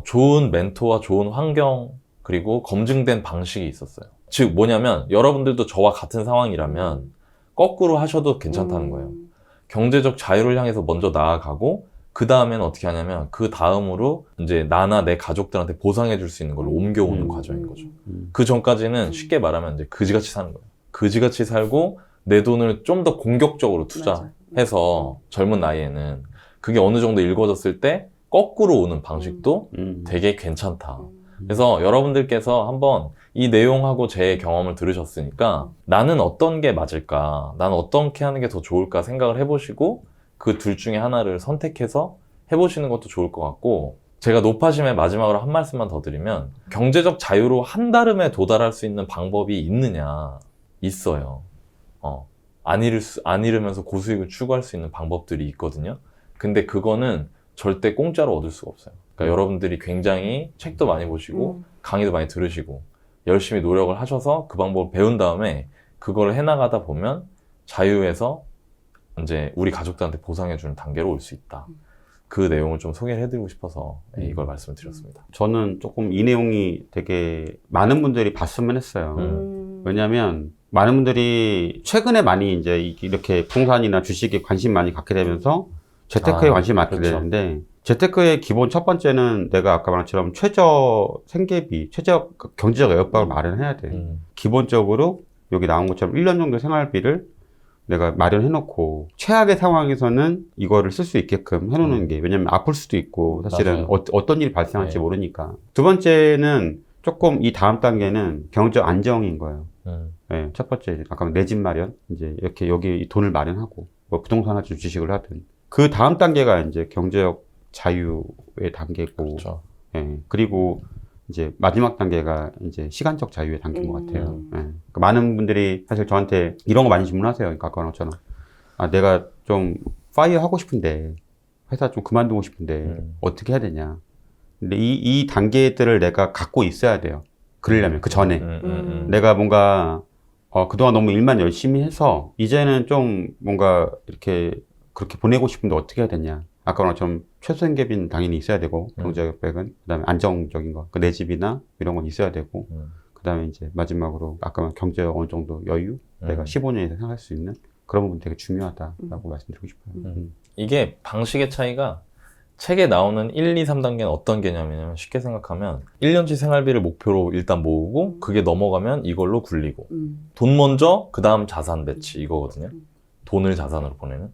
좋은 멘토와 좋은 환경 그리고 검증된 방식이 있었어요. 즉 뭐냐면 여러분들도 저와 같은 상황이라면 거꾸로 하셔도 괜찮다는 거예요. 경제적 자유를 향해서 먼저 나아가고 그 다음에는 어떻게 하냐면 그 다음으로 이제 나나 내 가족들한테 보상해 줄 수 있는 걸 옮겨오는 과정인 거죠. 그 전까지는 쉽게 말하면 이제 그지같이 사는 거예요. 그지같이 살고 내 돈을 좀 더 공격적으로 투자해서 젊은 나이에는 그게 어느 정도 읽어졌을 때 거꾸로 오는 방식도 되게 괜찮다. 그래서 여러분들께서 한번 이 내용하고 제 경험을 들으셨으니까 나는 어떤 게 맞을까? 나는 어떻게 하는 게 더 좋을까 생각을 해보시고 그 둘 중에 하나를 선택해서 해보시는 것도 좋을 것 같고 제가 노파심의 마지막으로 한 말씀만 더 드리면 경제적 자유로 한달음에 도달할 수 있는 방법이 있느냐? 있어요. 안 잃으면서 고수익을 추구할 수 있는 방법들이 있거든요. 근데 그거는 절대 공짜로 얻을 수가 없어요. 그러니까 여러분들이 굉장히 책도 많이 보시고 강의도 많이 들으시고 열심히 노력을 하셔서 그 방법을 배운 다음에 그걸 해나가다 보면 자유에서 이제 우리 가족들한테 보상해주는 단계로 올 수 있다. 그 내용을 좀 소개를 해드리고 싶어서 이걸 말씀을 드렸습니다. 저는 조금 이 내용이 되게 많은 분들이 봤으면 했어요. 왜냐하면 많은 분들이 최근에 많이 이제 이렇게 부동산이나 주식에 관심 많이 갖게 되면서 재테크에 관심이 많게 그렇죠. 되는데 재테크의 기본 첫 번째는 내가 아까 말한 것처럼 최저 생계비, 최저 경제적 에어박을 마련해야 돼. 기본적으로 여기 나온 것처럼 1년 정도 생활비를 내가 마련해놓고 최악의 상황에서는 이거를 쓸 수 있게끔 해놓는 게 왜냐면 아플 수도 있고 사실은 어떤 일이 발생할지 모르니까. 두 번째는 조금 이 다음 단계는 경제적 안정인 거예요. 네, 첫 번째 아까 내 집 마련 이제 이렇게 여기 돈을 마련하고 뭐 부동산 하든 주식을 하든 그 다음 단계가 이제 경제적 자유의 단계고, 그렇죠. 예, 그리고 이제 마지막 단계가 이제 시간적 자유의 단계인 것 같아요. 예. 그러니까 많은 분들이 사실 저한테 이런 거 많이 질문하세요. 그러니까 아까 것처럼 내가 좀 파이어 하고 싶은데 회사 좀 그만두고 싶은데 어떻게 해야 되냐. 근데 이 단계들을 내가 갖고 있어야 돼요. 그러려면 그 전에 내가 뭔가 그동안 너무 일만 열심히 해서 이제는 좀 뭔가 이렇게 그렇게 보내고 싶은데 어떻게 해야 되냐. 아까 말한 것처럼 최소생계비는 당연히 있어야 되고 경제력백은 그다음에 안정적인 거, 내 집이나 이런 건 있어야 되고 그다음에 이제 마지막으로 아까 말한 경제적 어느 정도 여유, 내가 15년 이상 생각할 수 있는 그런 부분 되게 중요하다라고 말씀드리고 싶어요. 이게 방식의 차이가 책에 나오는 1, 2, 3단계는 어떤 개념이냐면 쉽게 생각하면 1년치 생활비를 목표로 일단 모으고 그게 넘어가면 이걸로 굴리고 돈 먼저 그 다음 자산 배치 이거거든요. 돈을 자산으로 보내는.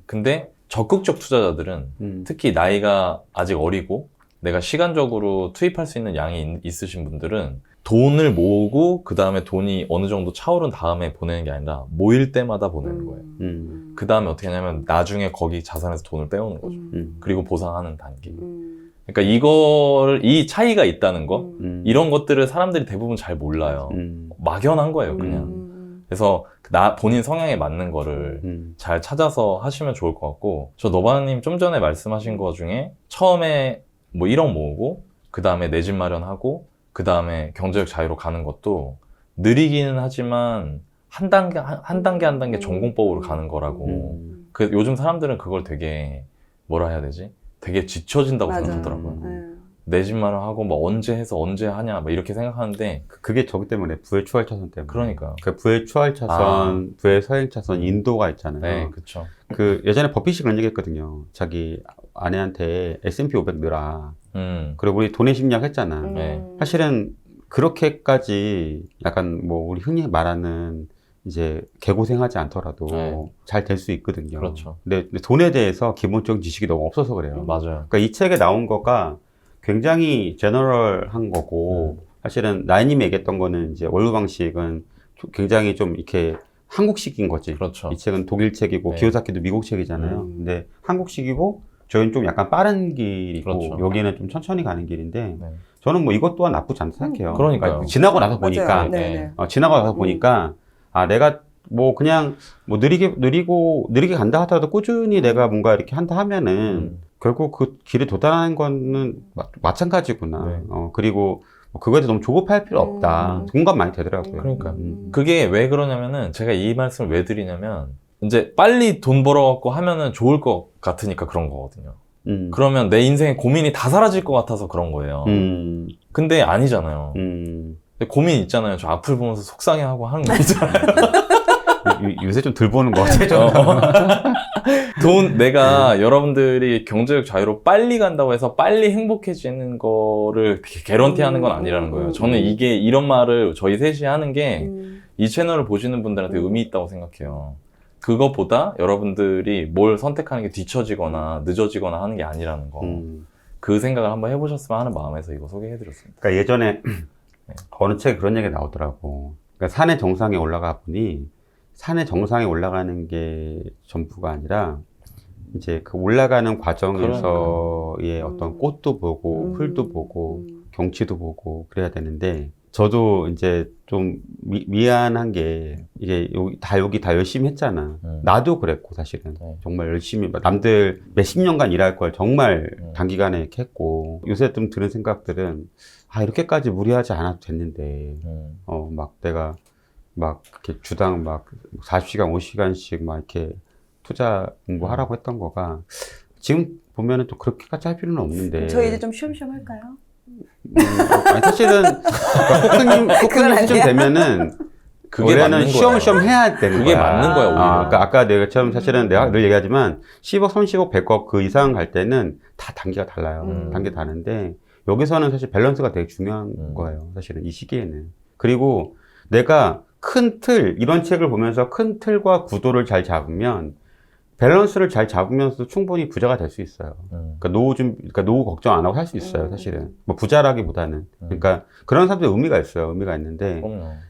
근데 적극적 투자자들은 특히 나이가 아직 어리고 내가 시간적으로 투입할 수 있는 양이 있으신 분들은 돈을 모으고 그 다음에 돈이 어느 정도 차오른 다음에 보내는 게 아니라 모일 때마다 보내는 거예요. 그 다음에 어떻게 하냐면 나중에 거기 자산에서 돈을 빼오는 거죠. 그리고 보상하는 단계. 그러니까 이 차이가 있다는 거, 이런 것들을 사람들이 대부분 잘 몰라요. 막연한 거예요, 그냥. 그래서 본인 성향에 맞는 거를 잘 찾아서 하시면 좋을 것 같고, 저 노바님 좀 전에 말씀하신 거 중에 처음에 뭐 1억 모으고 그 다음에 내 집 마련하고 그 다음에 경제적 자유로 가는 것도 느리기는 하지만 한 단계 전공법으로 가는 거라고. 요즘 사람들은 그걸 되게 뭐라 해야 되지? 되게 지쳐진다고 생각하더라고요. 내 집 마련하고 뭐 언제 해서 언제 하냐 뭐 이렇게 생각하는데 그게 저기 때문에 부의 추월 차선 때문에. 그러니까요. 그 부의 추월 차선, 부의 서행 차선 인도가 있잖아요. 네, 그렇죠. 그 예전에 버핏이 그런 얘기했거든요. 자기 아내한테 S&P 500 넣어라. 그리고 우리 돈의 심리학 했잖아. 네. 사실은 그렇게까지 약간 뭐 우리 흔히 말하는 이제 개고생하지 않더라도 네. 잘 될 수 있거든요. 그렇죠. 근데 돈에 대해서 기본적인 지식이 너무 없어서 그래요. 맞아요. 그러니까 이 책에 나온 거가 굉장히 제너럴한 거고 사실은 나인님이 얘기했던 거는 이제 원로 방식은 굉장히 좀 이렇게 한국식인 거지. 그렇죠. 이 책은 독일 책이고 네. 기요사키도 미국 책이잖아요. 근데 한국식이고 저희는 좀 약간 빠른 길이고 그렇죠. 여기는 좀 천천히 가는 길인데 네. 저는 뭐 이것 또한 나쁘지 않다 생각해요. 그러니까요. 지나고 나서 보니까 맞아요. 네. 지나고 나서 보니까 아 내가 뭐 그냥 뭐 느리게 간다 하더라도 꾸준히 내가 뭔가 이렇게 한다 하면은 결국 그 길에 도달하는 거는 마찬가지구나. 네. 그리고 뭐 그거에 대해서 너무 조급할 필요 없다. 공감 많이 되더라고요. 그러니까요. 그게 왜 그러냐면은 제가 이 말씀을 왜 드리냐면 이제 빨리 돈 벌어갖고 하면은 좋을 것 같으니까 그런 거거든요. 그러면 내 인생의 고민이 다 사라질 것 같아서 그런 거예요. 근데 아니잖아요. 근데 고민 있잖아요. 저 앞을 보면서 속상해하고 하는 거 있잖아요. 요새 좀 덜 보는 것 같아요. 내가 여러분들이 경제적 자유로 빨리 간다고 해서 빨리 행복해지는 거를 개런티 하는 건 아니라는 거예요. 저는 이런 말을 저희 셋이 하는 게 이 채널을 보시는 분들한테 의미 있다고 생각해요. 그것보다 여러분들이 뭘 선택하는 게 뒤처지거나 늦어지거나 하는 게 아니라는 거. 그 생각을 한번 해보셨으면 하는 마음에서 이거 소개해드렸습니다. 그러니까 예전에 어느 책에 그런 얘기가 나오더라고. 그러니까 산의 정상에 올라가 보니 산의 정상에 올라가는 게 전부가 아니라 이제 그 올라가는 과정에서의 어떤 꽃도 보고 풀도 보고 경치도 보고 그래야 되는데 저도 이제 좀 미안한 게 이게 여기 다 열심히 했잖아. 나도 그랬고 사실은 정말 열심히 남들 몇십 년간 일할 걸 정말 단기간에 이렇게 했고 요새 좀 드는 생각들은 아 이렇게까지 무리하지 않아도 됐는데 막 내가 막 이렇게 주당 막 40시간 50시간씩 막 이렇게 투자 공부하라고 했던 거가 지금 보면은 또 그렇게까지 할 필요는 없는데 저희 이제 좀 쉬엄쉬엄 할까요? 아니, 사실은 코크님 시점 되면은 그게 맞는 원래는 거예요. 시험 해야 되는 그게 거야. 맞는 거야, 오히려. 그러니까 아까 내가 처음 사실은 내가 늘 얘기하지만 10억, 30억, 100억 그 이상 갈 때는 다 단계가 달라요. 단계 다른데 여기서는 사실 밸런스가 되게 중요한 거예요. 사실은 이 시기에는. 그리고 내가 큰 틀, 이런 책을 보면서 큰 틀과 구도를 잘 잡으면 밸런스를 잘 잡으면서도 충분히 부자가 될 수 있어요. 그러니까 노후 걱정 안 하고 살 수 있어요, 사실은. 뭐 부자라기보다는. 그러니까 그런 사람들의 의미가 있어요. 의미가 있는데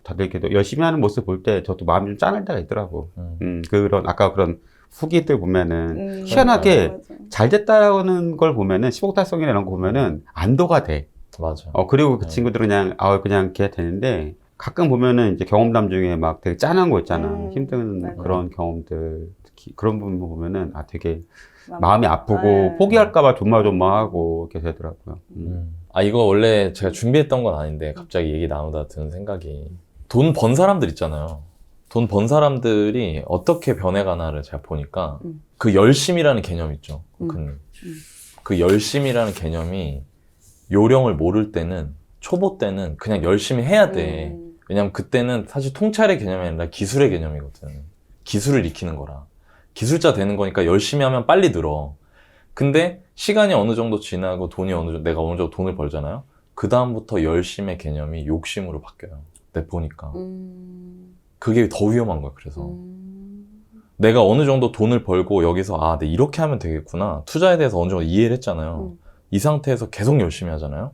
다들 이렇게 열심히 하는 모습 볼 때 저도 마음이 좀 짠할 때가 있더라고. 아까 그런 후기들 보면은 희한하게 맞아. 잘 됐다는 걸 보면은 10억 달성이나 이런 거 보면은 안도가 돼. 맞아. 그리고 그 친구들은 그냥 걔 되는데 가끔 보면은 이제 경험담 중에 막 되게 짠한 거 있잖아. 힘든 맞아요. 그런 경험들. 특히 그런 부분 보면은 되게 마음이 아프고 포기할까봐 조마조마하고 이렇게 되더라고요. 이거 원래 제가 준비했던 건 아닌데 갑자기 얘기 나누다 드는 생각이 돈 번 사람들 있잖아요. 돈 번 사람들이 어떻게 변해가나를 제가 보니까 음. 그 열심이라는 개념 있죠. 코크님. 음. 그 열심이라는 개념이 요령을 모를 때는 초보 때는 그냥 열심히 해야 돼. 왜냐면 그때는 사실 통찰의 개념이 아니라 기술의 개념이거든. 기술을 익히는 거라. 기술자 되는 거니까 열심히 하면 빨리 늘어. 근데 시간이 어느 정도 지나고 돈이 내가 어느 정도 돈을 벌잖아요. 그 다음부터 열심의 개념이 욕심으로 바뀌어요. 내가 보니까. 그게 더 위험한 거야. 그래서 내가 어느 정도 돈을 벌고 여기서 아, 내 이렇게 하면 되겠구나. 투자에 대해서 어느 정도 이해를 했잖아요. 이 상태에서 계속 열심히 하잖아요.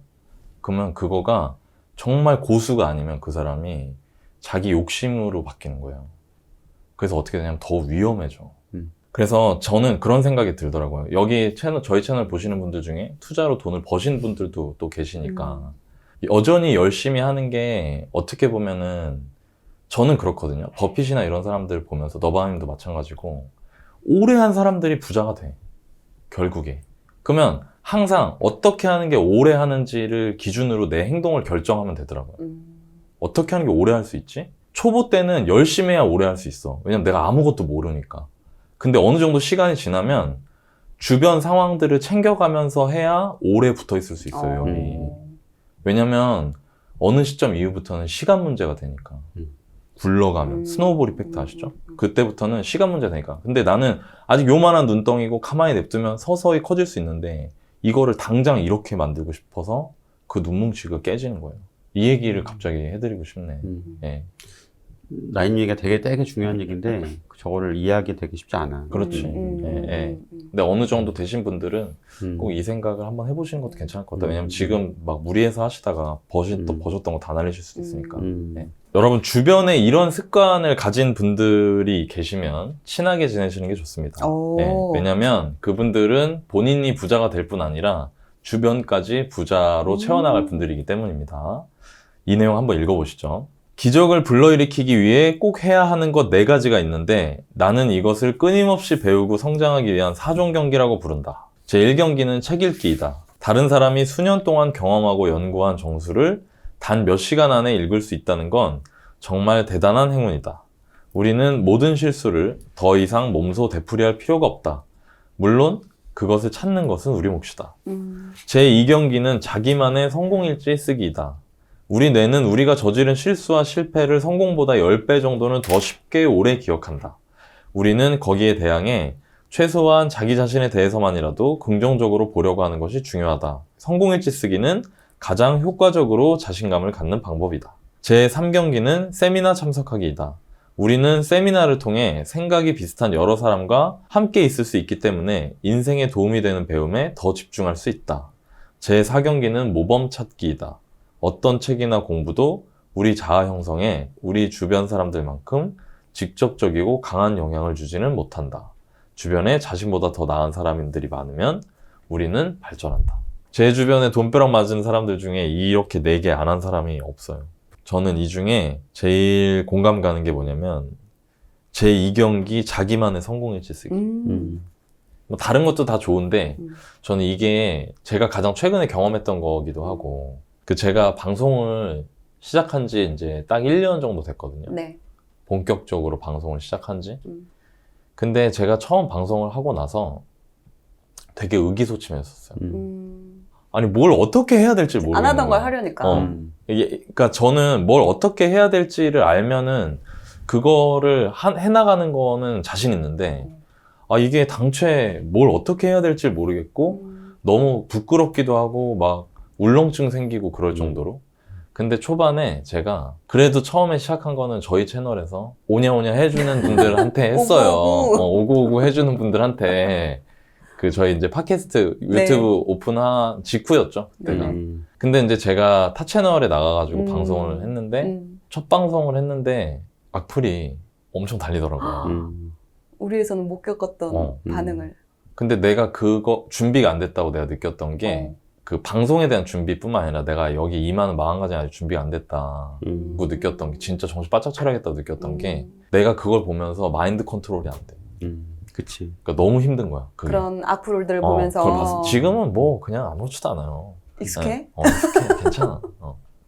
그러면 그거가 정말 고수가 아니면 그 사람이 자기 욕심으로 바뀌는 거예요. 그래서 어떻게 되냐면 더 위험해져. 그래서 저는 그런 생각이 들더라고요. 여기 저희 채널 보시는 분들 중에 투자로 돈을 버신 분들도 또 계시니까 여전히 열심히 하는 게 어떻게 보면은 저는 그렇거든요. 버핏이나 이런 사람들 보면서 너바님도 마찬가지고 오래 한 사람들이 부자가 돼. 결국에. 그러면 항상 어떻게 하는 게 오래 하는지를 기준으로 내 행동을 결정하면 되더라고요. 어떻게 하는 게 오래 할 수 있지? 초보 때는 열심히 해야 오래 할 수 있어. 왜냐면 내가 아무것도 모르니까. 근데 어느 정도 시간이 지나면 주변 상황들을 챙겨가면서 해야 오래 붙어 있을 수 있어요, 여기. 왜냐면 어느 시점 이후부터는 시간 문제가 되니까. 굴러가면. 스노우볼 이펙트 아시죠? 그때부터는 시간 문제가 되니까. 근데 나는 아직 요만한 눈덩이고 가만히 냅두면 서서히 커질 수 있는데 이거를 당장 이렇게 만들고 싶어서 그 눈뭉치가 깨지는 거예요. 이 얘기를 갑자기 해드리고 싶네. 예. 라인 얘기가 되게 중요한 얘기인데 저거를 이해하기 되게 쉽지 않아. 그렇지. 예. 근데 어느 정도 되신 분들은 꼭 이 생각을 한번 해보시는 것도 괜찮을 것 같아요. 왜냐면 지금 막 무리해서 하시다가 버셨던 거 다 날리실 수도 있으니까. 예. 여러분 주변에 이런 습관을 가진 분들이 계시면 친하게 지내시는 게 좋습니다. 예. 왜냐면 그분들은 본인이 부자가 될 뿐 아니라 주변까지 부자로 채워나갈 분들이기 때문입니다. 이 내용 한번 읽어보시죠. 기적을 불러일으키기 위해 꼭 해야 하는 것 4가지가 있는데 나는 이것을 끊임없이 배우고 성장하기 위한 4종 경기라고 부른다. 제1경기는 책 읽기이다. 다른 사람이 수년 동안 경험하고 연구한 정수를 단 몇 시간 안에 읽을 수 있다는 건 정말 대단한 행운이다. 우리는 모든 실수를 더 이상 몸소 되풀이할 필요가 없다. 물론 그것을 찾는 것은 우리 몫이다. 제2경기는 자기만의 성공일지 쓰기이다. 우리 뇌는 우리가 저지른 실수와 실패를 성공보다 10배 정도는 더 쉽게 오래 기억한다. 우리는 거기에 대항해 최소한 자기 자신에 대해서만이라도 긍정적으로 보려고 하는 것이 중요하다. 성공일지 쓰기는 가장 효과적으로 자신감을 갖는 방법이다. 제3경기는 세미나 참석하기이다. 우리는 세미나를 통해 생각이 비슷한 여러 사람과 함께 있을 수 있기 때문에 인생에 도움이 되는 배움에 더 집중할 수 있다. 제4경기는 모범 찾기이다. 어떤 책이나 공부도 우리 자아 형성에 우리 주변 사람들만큼 직접적이고 강한 영향을 주지는 못한다. 주변에 자신보다 더 나은 사람들이 많으면 우리는 발전한다. 제 주변에 돈벼락 맞은 사람들 중에 이렇게 4개 안 한 사람이 없어요. 저는 이 중에 제일 공감 가는 게 뭐냐면 제2경기 자기만의 성공일지 쓰기. 뭐 다른 것도 다 좋은데 저는 이게 제가 가장 최근에 경험했던 거기도 하고 제가 방송을 시작한 지 이제 딱 1년 정도 됐거든요. 네. 본격적으로 방송을 시작한 지. 근데 제가 처음 방송을 하고 나서 되게 의기소침했었어요. 아니 뭘 어떻게 해야 될지 모르겠는 안 하던 걸 거야. 하려니까. 그러니까 저는 뭘 어떻게 해야 될지를 알면은 그거를 해나가는 거는 자신 있는데 이게 당최 뭘 어떻게 해야 될지 모르겠고 너무 부끄럽기도 하고 막 울렁증 생기고 그럴 정도로. 근데 초반에 제가 그래도 처음에 시작한 거는 저희 채널에서 오냐오냐 해주는 분들한테 했어요. 오구오구 해주는 분들한테 저희 이제 팟캐스트 유튜브 오픈한 직후였죠. 그때가. 근데 이제 제가 타 채널에 나가가지고 방송을 했는데 첫 방송을 했는데 악플이 엄청 달리더라고요. 우리에서는 못 겪었던 반응을. 근데 내가 그거 준비가 안 됐다고 내가 느꼈던 게 그 방송에 대한 준비뿐만 아니라 내가 여기 임하는 마음가짐이 아직 준비가 안 됐다고 느꼈던 게 진짜 정신 바짝 차려야겠다고 느꼈던 게 내가 그걸 보면서 마인드 컨트롤이 안 돼. 그치. 그러니까 너무 힘든 거야. 그게. 그런 악플들을 보면서. 그걸 봤어. 지금은 뭐 그냥 아무렇지도 않아요. 익숙해? 익숙해. 괜찮아.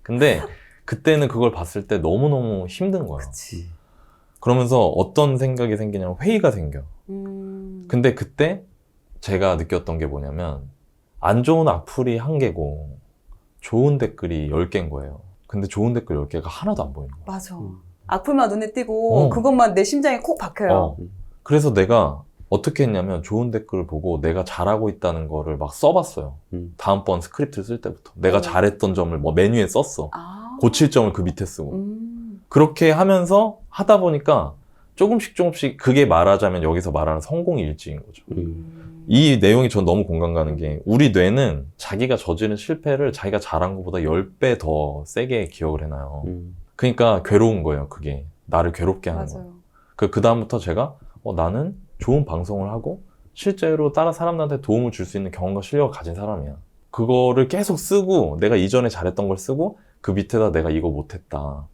근데 그때는 그걸 봤을 때 너무너무 힘든 거야. 그치. 그러면서 어떤 생각이 생기냐면 회의가 생겨. 근데 그때 제가 느꼈던 게 뭐냐면 안 좋은 악플이 1개고 좋은 댓글이 10개인 거예요. 근데 좋은 댓글 10개가 하나도 안 보이는 거야. 맞아. 악플만 눈에 띄고 그것만 내 심장에 콕 박혀요. 그래서 내가 어떻게 했냐면 좋은 댓글을 보고 내가 잘하고 있다는 거를 막 써봤어요. 다음번 스크립트를 쓸 때부터. 내가 잘했던 점을 뭐 메뉴에 썼어. 고칠 점을 그 밑에 쓰고. 그렇게 하면서 하다 보니까 조금씩 그게 말하자면 여기서 말하는 성공의 일지인 거죠. 이 내용이 전 너무 공감 가는 게 우리 뇌는 자기가 저지른 실패를 자기가 잘한 것보다 10배 더 세게 기억을 해놔요. 그러니까 괴로운 거예요. 그게 나를 괴롭게 하는 거예요. 그 다음부터 제가 나는 좋은 방송을 하고 실제로 다른 사람들한테 도움을 줄 수 있는 경험과 실력을 가진 사람이야. 그거를 계속 쓰고 내가 이전에 잘했던 걸 쓰고 그 밑에다 내가 이거 못했다.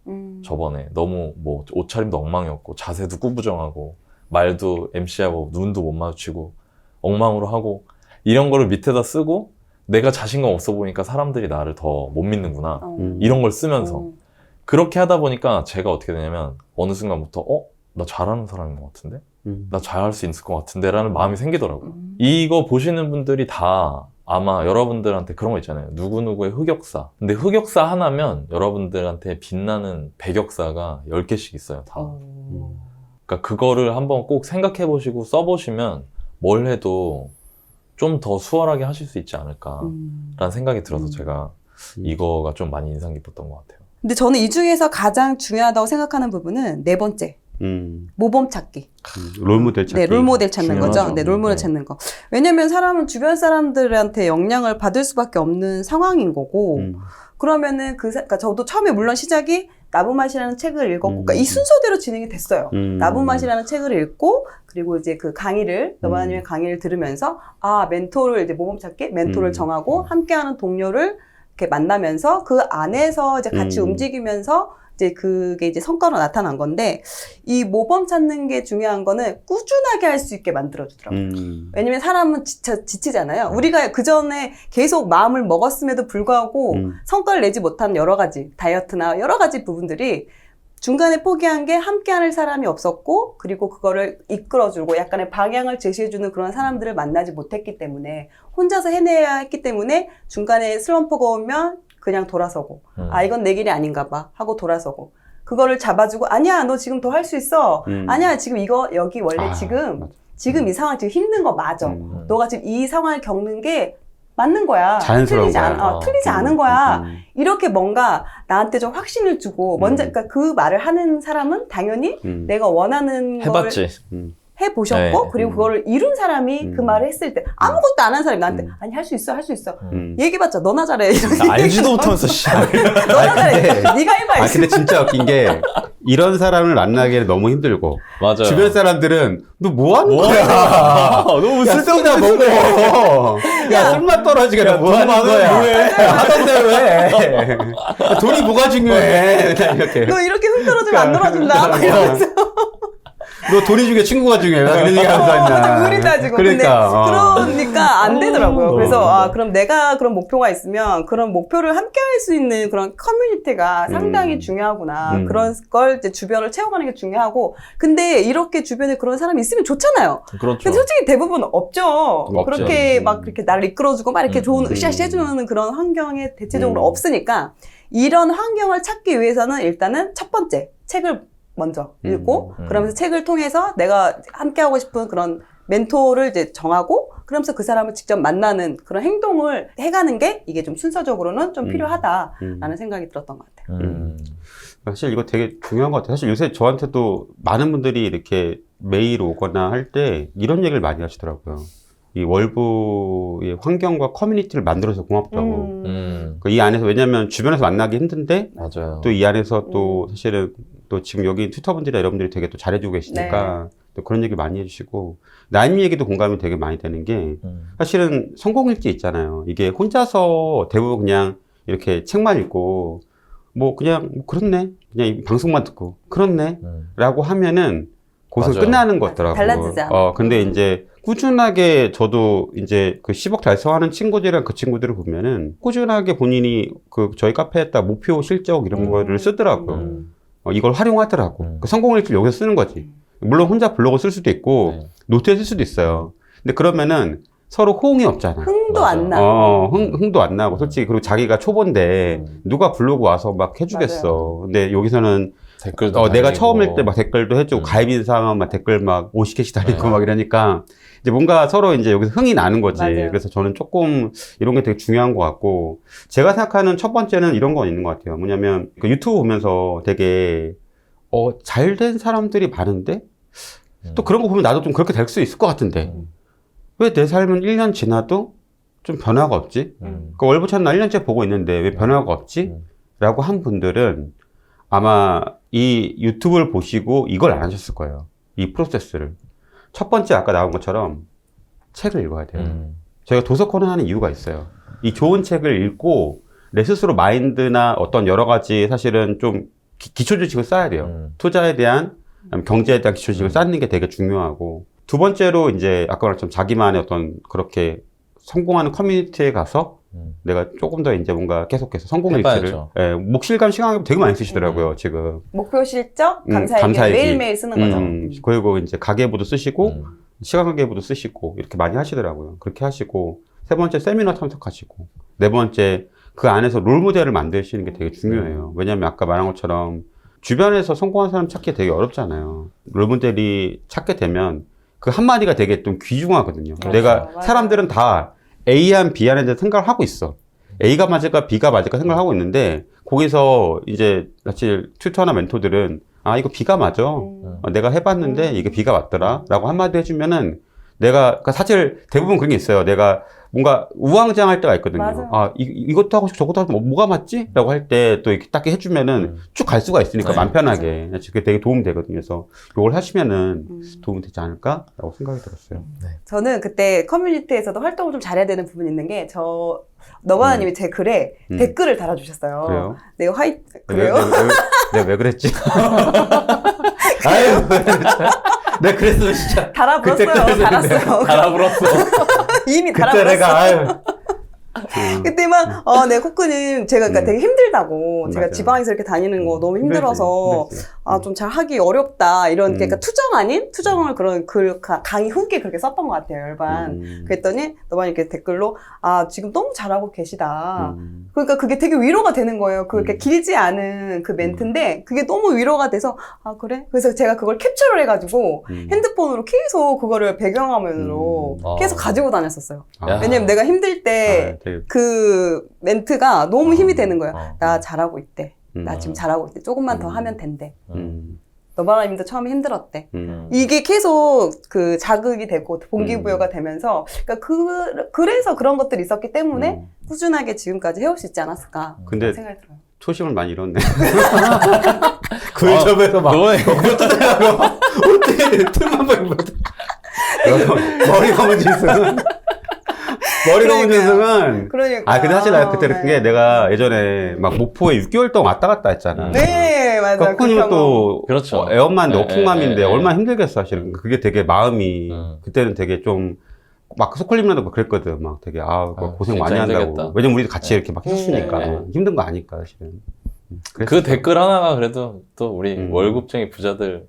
저번에 너무 뭐 옷차림도 엉망이었고 자세도 꾸부정하고 말도 MC하고 눈도 못 마주치고 엉망으로 하고 이런 거를 밑에다 쓰고 내가 자신감 없어 보니까 사람들이 나를 더 못 믿는구나. 이런 걸 쓰면서 그렇게 하다 보니까 제가 어떻게 되냐면 어느 순간부터 나 잘하는 사람인 것 같은데? 나 잘할 수 있을 것 같은데? 라는 마음이 생기더라고요. 이거 보시는 분들이 다 아마 여러분들한테 그런 거 있잖아요. 누구누구의 흑역사. 근데 흑역사 하나면 여러분들한테 빛나는 백역사가 10개씩 있어요, 다. 그러니까 그거를 한번 꼭 생각해 보시고 써보시면 뭘 해도 좀 더 수월하게 하실 수 있지 않을까라는 생각이 들어서 제가 이거가 좀 많이 인상 깊었던 것 같아요. 근데 저는 이 중에서 가장 중요하다고 생각하는 부분은 4번째. 모범 찾기. 롤모델 찾기. 네, 롤모델 찾는 중요하죠. 거죠. 네, 롤모델 찾는 거. 왜냐면 사람은 주변 사람들한테 영향을 받을 수밖에 없는 상황인 거고, 그러면은 그러니까 저도 처음에 물론 시작이 나부맛이라는 책을 읽었고, 그러니까 이 순서대로 진행이 됐어요. 나부맛이라는 책을 읽고, 그리고 이제 그 강의를, 너마님의 강의를 들으면서, 멘토를 이제 모범 찾기, 멘토를 정하고, 함께하는 동료를 이렇게 만나면서 그 안에서 이제 같이 움직이면서 이제 그게 이제 성과로 나타난 건데, 이 모범 찾는 게 중요한 거는 꾸준하게 할 수 있게 만들어주더라고요. 왜냐면 사람은 지치잖아요. 우리가 그 전에 계속 마음을 먹었음에도 불구하고 성과를 내지 못한 여러 가지, 다이어트나 여러 가지 부분들이 중간에 포기한 게 함께하는 사람이 없었고, 그리고 그거를 이끌어주고 약간의 방향을 제시해주는 그런 사람들을 만나지 못했기 때문에, 혼자서 해내야 했기 때문에 중간에 슬럼프가 오면 그냥 돌아서고, 이건 내 길이 아닌가 봐 하고 돌아서고, 그거를 잡아주고, 아니야, 너 지금 더 할 수 있어. 아니야, 지금 여기 원래 지금 이 상황 지금 힘든 거 맞아. 너가 지금 이 상황을 겪는 게 맞는 거야. 자연스러운 거야. 틀리지 않은 거야. 이렇게 뭔가 나한테 좀 확신을 주고, 먼저, 그러니까 그 말을 하는 사람은 당연히 내가 원하는 해봤지. 걸 해보셨고, 네. 그리고 그거를 이룬 사람이 그 말을 했을 때, 아무것도 안 한 사람이 나한테, 아니, 할 수 있어. 얘기해봤자, 너나 잘해. 이런 알지도 못하면서 씨. 너나 잘해. 네가 해봐. 근데 진짜 웃긴 게, 이런 사람을 만나기에는 너무 힘들고, 맞아요. 주변 사람들은, 너 뭐 하는 거야? 너무 야, 쓰다 먹어. 야, 술맛 떨어지게 뭐 하는 거야? 하던데 왜? 돈이 뭐가 중요해? 이렇게. 너 이렇게 흔들어주면 안 놀아준다. 막 이러면서. 너 돈이 중요해, 친구가 중요해. 이런 얘기 하면서 했나. 의리 따지고. 그러니까 안 되더라고요. 그래서, 그럼 내가 그런 목표가 있으면 그런 목표를 함께 할 수 있는 그런 커뮤니티가 상당히 중요하구나. 그런 걸 이제 주변을 채워가는 게 중요하고. 근데 이렇게 주변에 그런 사람이 있으면 좋잖아요. 그렇죠. 근데 솔직히 대부분 없죠. 그렇게 막 그렇게 나를 이끌어주고 막 이렇게 좋은 으쌰으쌰 해주는 그런 환경에 대체적으로 없으니까 이런 환경을 찾기 위해서는 일단은 첫 번째, 책을 먼저 읽고 그러면서 책을 통해서 내가 함께 하고 싶은 그런 멘토를 이제 정하고 그러면서 그 사람을 직접 만나는 그런 행동을 해가는 게 이게 좀 순서적으로는 좀 필요하다라는 생각이 들었던 것 같아요. 사실 이거 되게 중요한 것 같아요. 사실 요새 저한테도 많은 분들이 이렇게 메일 오거나 할 때 이런 얘기를 많이 하시더라고요. 이 월부의 환경과 커뮤니티를 만들어서 고맙다고. 이 안에서, 왜냐면 주변에서 만나기 힘든데, 맞아요. 또 이 안에서 또 사실은 또 지금 여기 튜터분들이나 여러분들이 되게 또 잘해주고 계시니까, 또 그런 얘기 많이 해주시고, 나님 얘기도 공감이 되게 많이 되는 게, 사실은 성공일지 있잖아요. 이게 혼자서 대부분 그냥 이렇게 책만 읽고, 뭐 그냥, 뭐 그렇네. 그냥 이 방송만 듣고, 그렇네. 라고 하면은, 거기서 맞아요. 끝나는 것 같더라고요. 달라지지 않아. 근데 이제, 꾸준하게 저도 이제 그 10억 달성하는 친구들이랑 그 친구들을 보면은 꾸준하게 본인이 그 저희 카페에다 목표 실적 이런 거를 쓰더라고요. 이걸 활용하더라고. 그 성공일지를 여기서 쓰는 거지. 물론 혼자 블로그 쓸 수도 있고 네. 노트에 쓸 수도 있어요. 근데 그러면은 서로 호응이 없잖아. 흥도 맞아. 안 나. 흥도 안 나고 솔직히 그리고 자기가 초보인데 누가 블로그 와서 막 해주겠어. 근데 여기서는 댓글도 내가 달리고. 처음일 때 막 댓글도 해주고 가입인상은 막 댓글 막 50개씩 달리고 막 이러니까 이제 뭔가 서로 이제 여기서 흥이 나는 거지. 맞아요. 그래서 저는 조금 이런 게 되게 중요한 것 같고 제가 생각하는 첫 번째는 이런 건 있는 것 같아요. 뭐냐면 그 유튜브 보면서 되게 잘된 사람들이 많은데 또 그런 거 보면 나도 좀 그렇게 될 수 있을 것 같은데 왜 내 삶은 1년 지나도 좀 변화가 없지? 그 월부천 나 1년째 보고 있는데 왜 변화가 없지? 라고 한 분들은 아마 이 유튜브를 보시고 이걸 안 하셨을 거예요. 이 프로세스를. 첫 번째 아까 나온 것처럼 책을 읽어야 돼요. 저희가 도서 코너 하는 이유가 있어요. 이 좋은 책을 읽고 내 스스로 마인드나 어떤 여러 가지 사실은 좀 기초 지식을 쌓아야 돼요. 투자에 대한 경제에 대한 기초 지식을 쌓는 게 되게 중요하고 두 번째로 이제 아까 말했지만 자기만의 어떤 그렇게 성공하는 커뮤니티에 가서 내가 조금 더 이제 뭔가 계속해서 성공의 일지를 해봐야죠. 목실감 시간을 되게 많이 쓰시더라고요 지금. 목표 실적, 감사일기 감사일기. 매일매일 쓰는 거죠. 그리고 이제 가계부도 쓰시고 시간가계부도 쓰시고 이렇게 많이 하시더라고요. 그렇게 하시고 세 번째 세미나 참석하시고 네 번째 그 안에서 롤모델을 만드시는 게 되게 중요해요. 왜냐하면 아까 말한 것처럼 주변에서 성공한 사람 찾기 되게 어렵잖아요. 롤모델이 찾게 되면 그 한마디가 되게 좀 귀중하거든요. 그렇죠. 내가 맞아요. 사람들은 다 A한 B안에 대해서 생각을 하고 있어. A가 맞을까 B가 맞을까 생각을 하고 있는데 거기서 이제 사실 튜터나 멘토들은 이거 B가 맞아. 내가 해봤는데 이게 B가 맞더라 라고 한마디 해주면은 그러니까 사실 대부분 그런 게 있어요. 내가 뭔가 우왕좌왕할 때가 있거든요. 맞아요. 이것도 하고 싶고 저것도 하고 뭐가 맞지? 라고 할 때 또 이렇게 딱 해주면은 쭉 갈 수가 있으니까 네, 마음 편하게. 그게 되게 도움 되거든요. 그래서 이걸 하시면은 도움이 되지 않을까라고 생각이 들었어요. 저는 그때 커뮤니티에서도 활동을 좀 잘해야 되는 부분이 있는 게 너바나님이 제 글에 댓글을 달아주셨어요. 그래요? 네, 그래요? 내가 왜 그랬지? 아유, 내가 그랬으면 진짜. 달아불었어요. 달아불었어. 이미 그때 달아불었어. 내가, 아유. 그때 막, 네, 코크님, 제가 그러니까 되게 힘들다고. 제가 맞아요. 지방에서 이렇게 다니는 거 너무 힘들어서, 힘들지. 좀 잘 하기 어렵다. 이런, 그러니까 투정 아닌? 투정을 그런 강의 후기에 그렇게 썼던 것 같아요, 열반. 그랬더니, 너만 이렇게 댓글로, 지금 너무 잘하고 계시다. 그러니까 그게 되게 위로가 되는 거예요. 그렇게 길지 않은 그 멘트인데, 그게 너무 위로가 돼서, 그래? 그래서 제가 그걸 캡처를 해가지고, 핸드폰으로 계속 그거를 배경화면으로 계속 가지고 다녔었어요. 왜냐면 내가 힘들 때, 그 멘트가 너무 힘이 되는 거예요. 나 잘하고 있대. 나 지금 잘하고 있대. 조금만 더 하면 된대. 너바나님도 처음에 힘들었대. 이게 계속 그 자극이 되고 동기부여가 되면서, 그러니까 그래서 그런 것들이 있었기 때문에 꾸준하게 지금까지 해올 수 있지 않았을까. 근데 생각이 들어요. 초심을 많이 잃었네. 글접에서 막. 어떻게 틈만 보면 머리 검은 짓은. 머리 검은 짓은. 그러니까. 근데 사실 그때 그게 내가 예전에 막 목포에 6개월 동안 왔다 갔다 했잖아. 네, 맞아요. 그러니까 코님은 또 그렇죠. 애엄마인데 네, 어풍맘인데 네, 네. 얼마나 힘들겠어 사실은. 그게 되게 마음이 그때는 되게 좀 막 소콜님이라도 막 그랬거든. 막 되게 고생 진짜 많이 한다고. 힘들겠다. 왜냐면 우리도 같이 이렇게 막 해줬으니까 네. 힘든 거 아니까 사실은. 그 댓글 하나가 그래도 또 우리 월급쟁이 부자들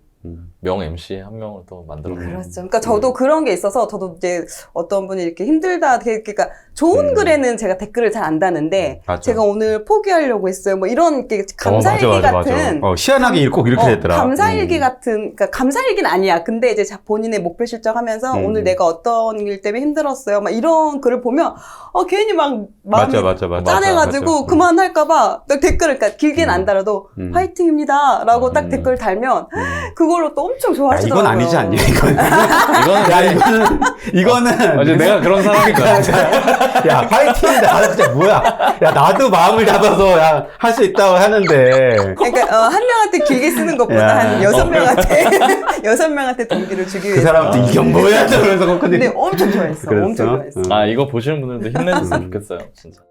명 MC 한 명을 또 만들었네요. 그렇죠. 그러니까 저도 그런 게 있어서 저도 이제 어떤 분이 이렇게 힘들다, 그러니까 좋은 글에는 제가 댓글을 잘 안 다는데 맞아. 제가 오늘 포기하려고 했어요. 뭐 이런 게 감사일기 맞아. 같은 희한하게 꼭 이렇게 됐더라. 감사일기 같은, 그러니까 감사일기는 아니야. 근데 이제 본인의 목표 실적하면서 오늘 내가 어떤 일 때문에 힘들었어요. 막 이런 글을 보면 괜히 막 마음이 맞아. 짠해가지고 그만할까봐 댓글을, 그러니까 길게는 안 달아도 화이팅입니다라고 딱 댓글 달면 그걸로 또 엄청 좋아하시더라고요. 이건 아니지 않니? 이거는 맞아, 내가 그런 사람이니까. 야, 파이팅이다. 진짜 뭐야. 야, 나도 마음을 잡아서 할 수 있다고 하는데. 그러니까 한 명한테 길게 쓰는 것보다 한 6명한테 6명한테 동기를 주기 위해서. 그 사람도 이게 뭐야? 그러면서 근데 엄청 좋아했어. 그랬어? 엄청 좋아했어. 이거 보시는 분들도 힘내셨으면 좋겠어요, 진짜.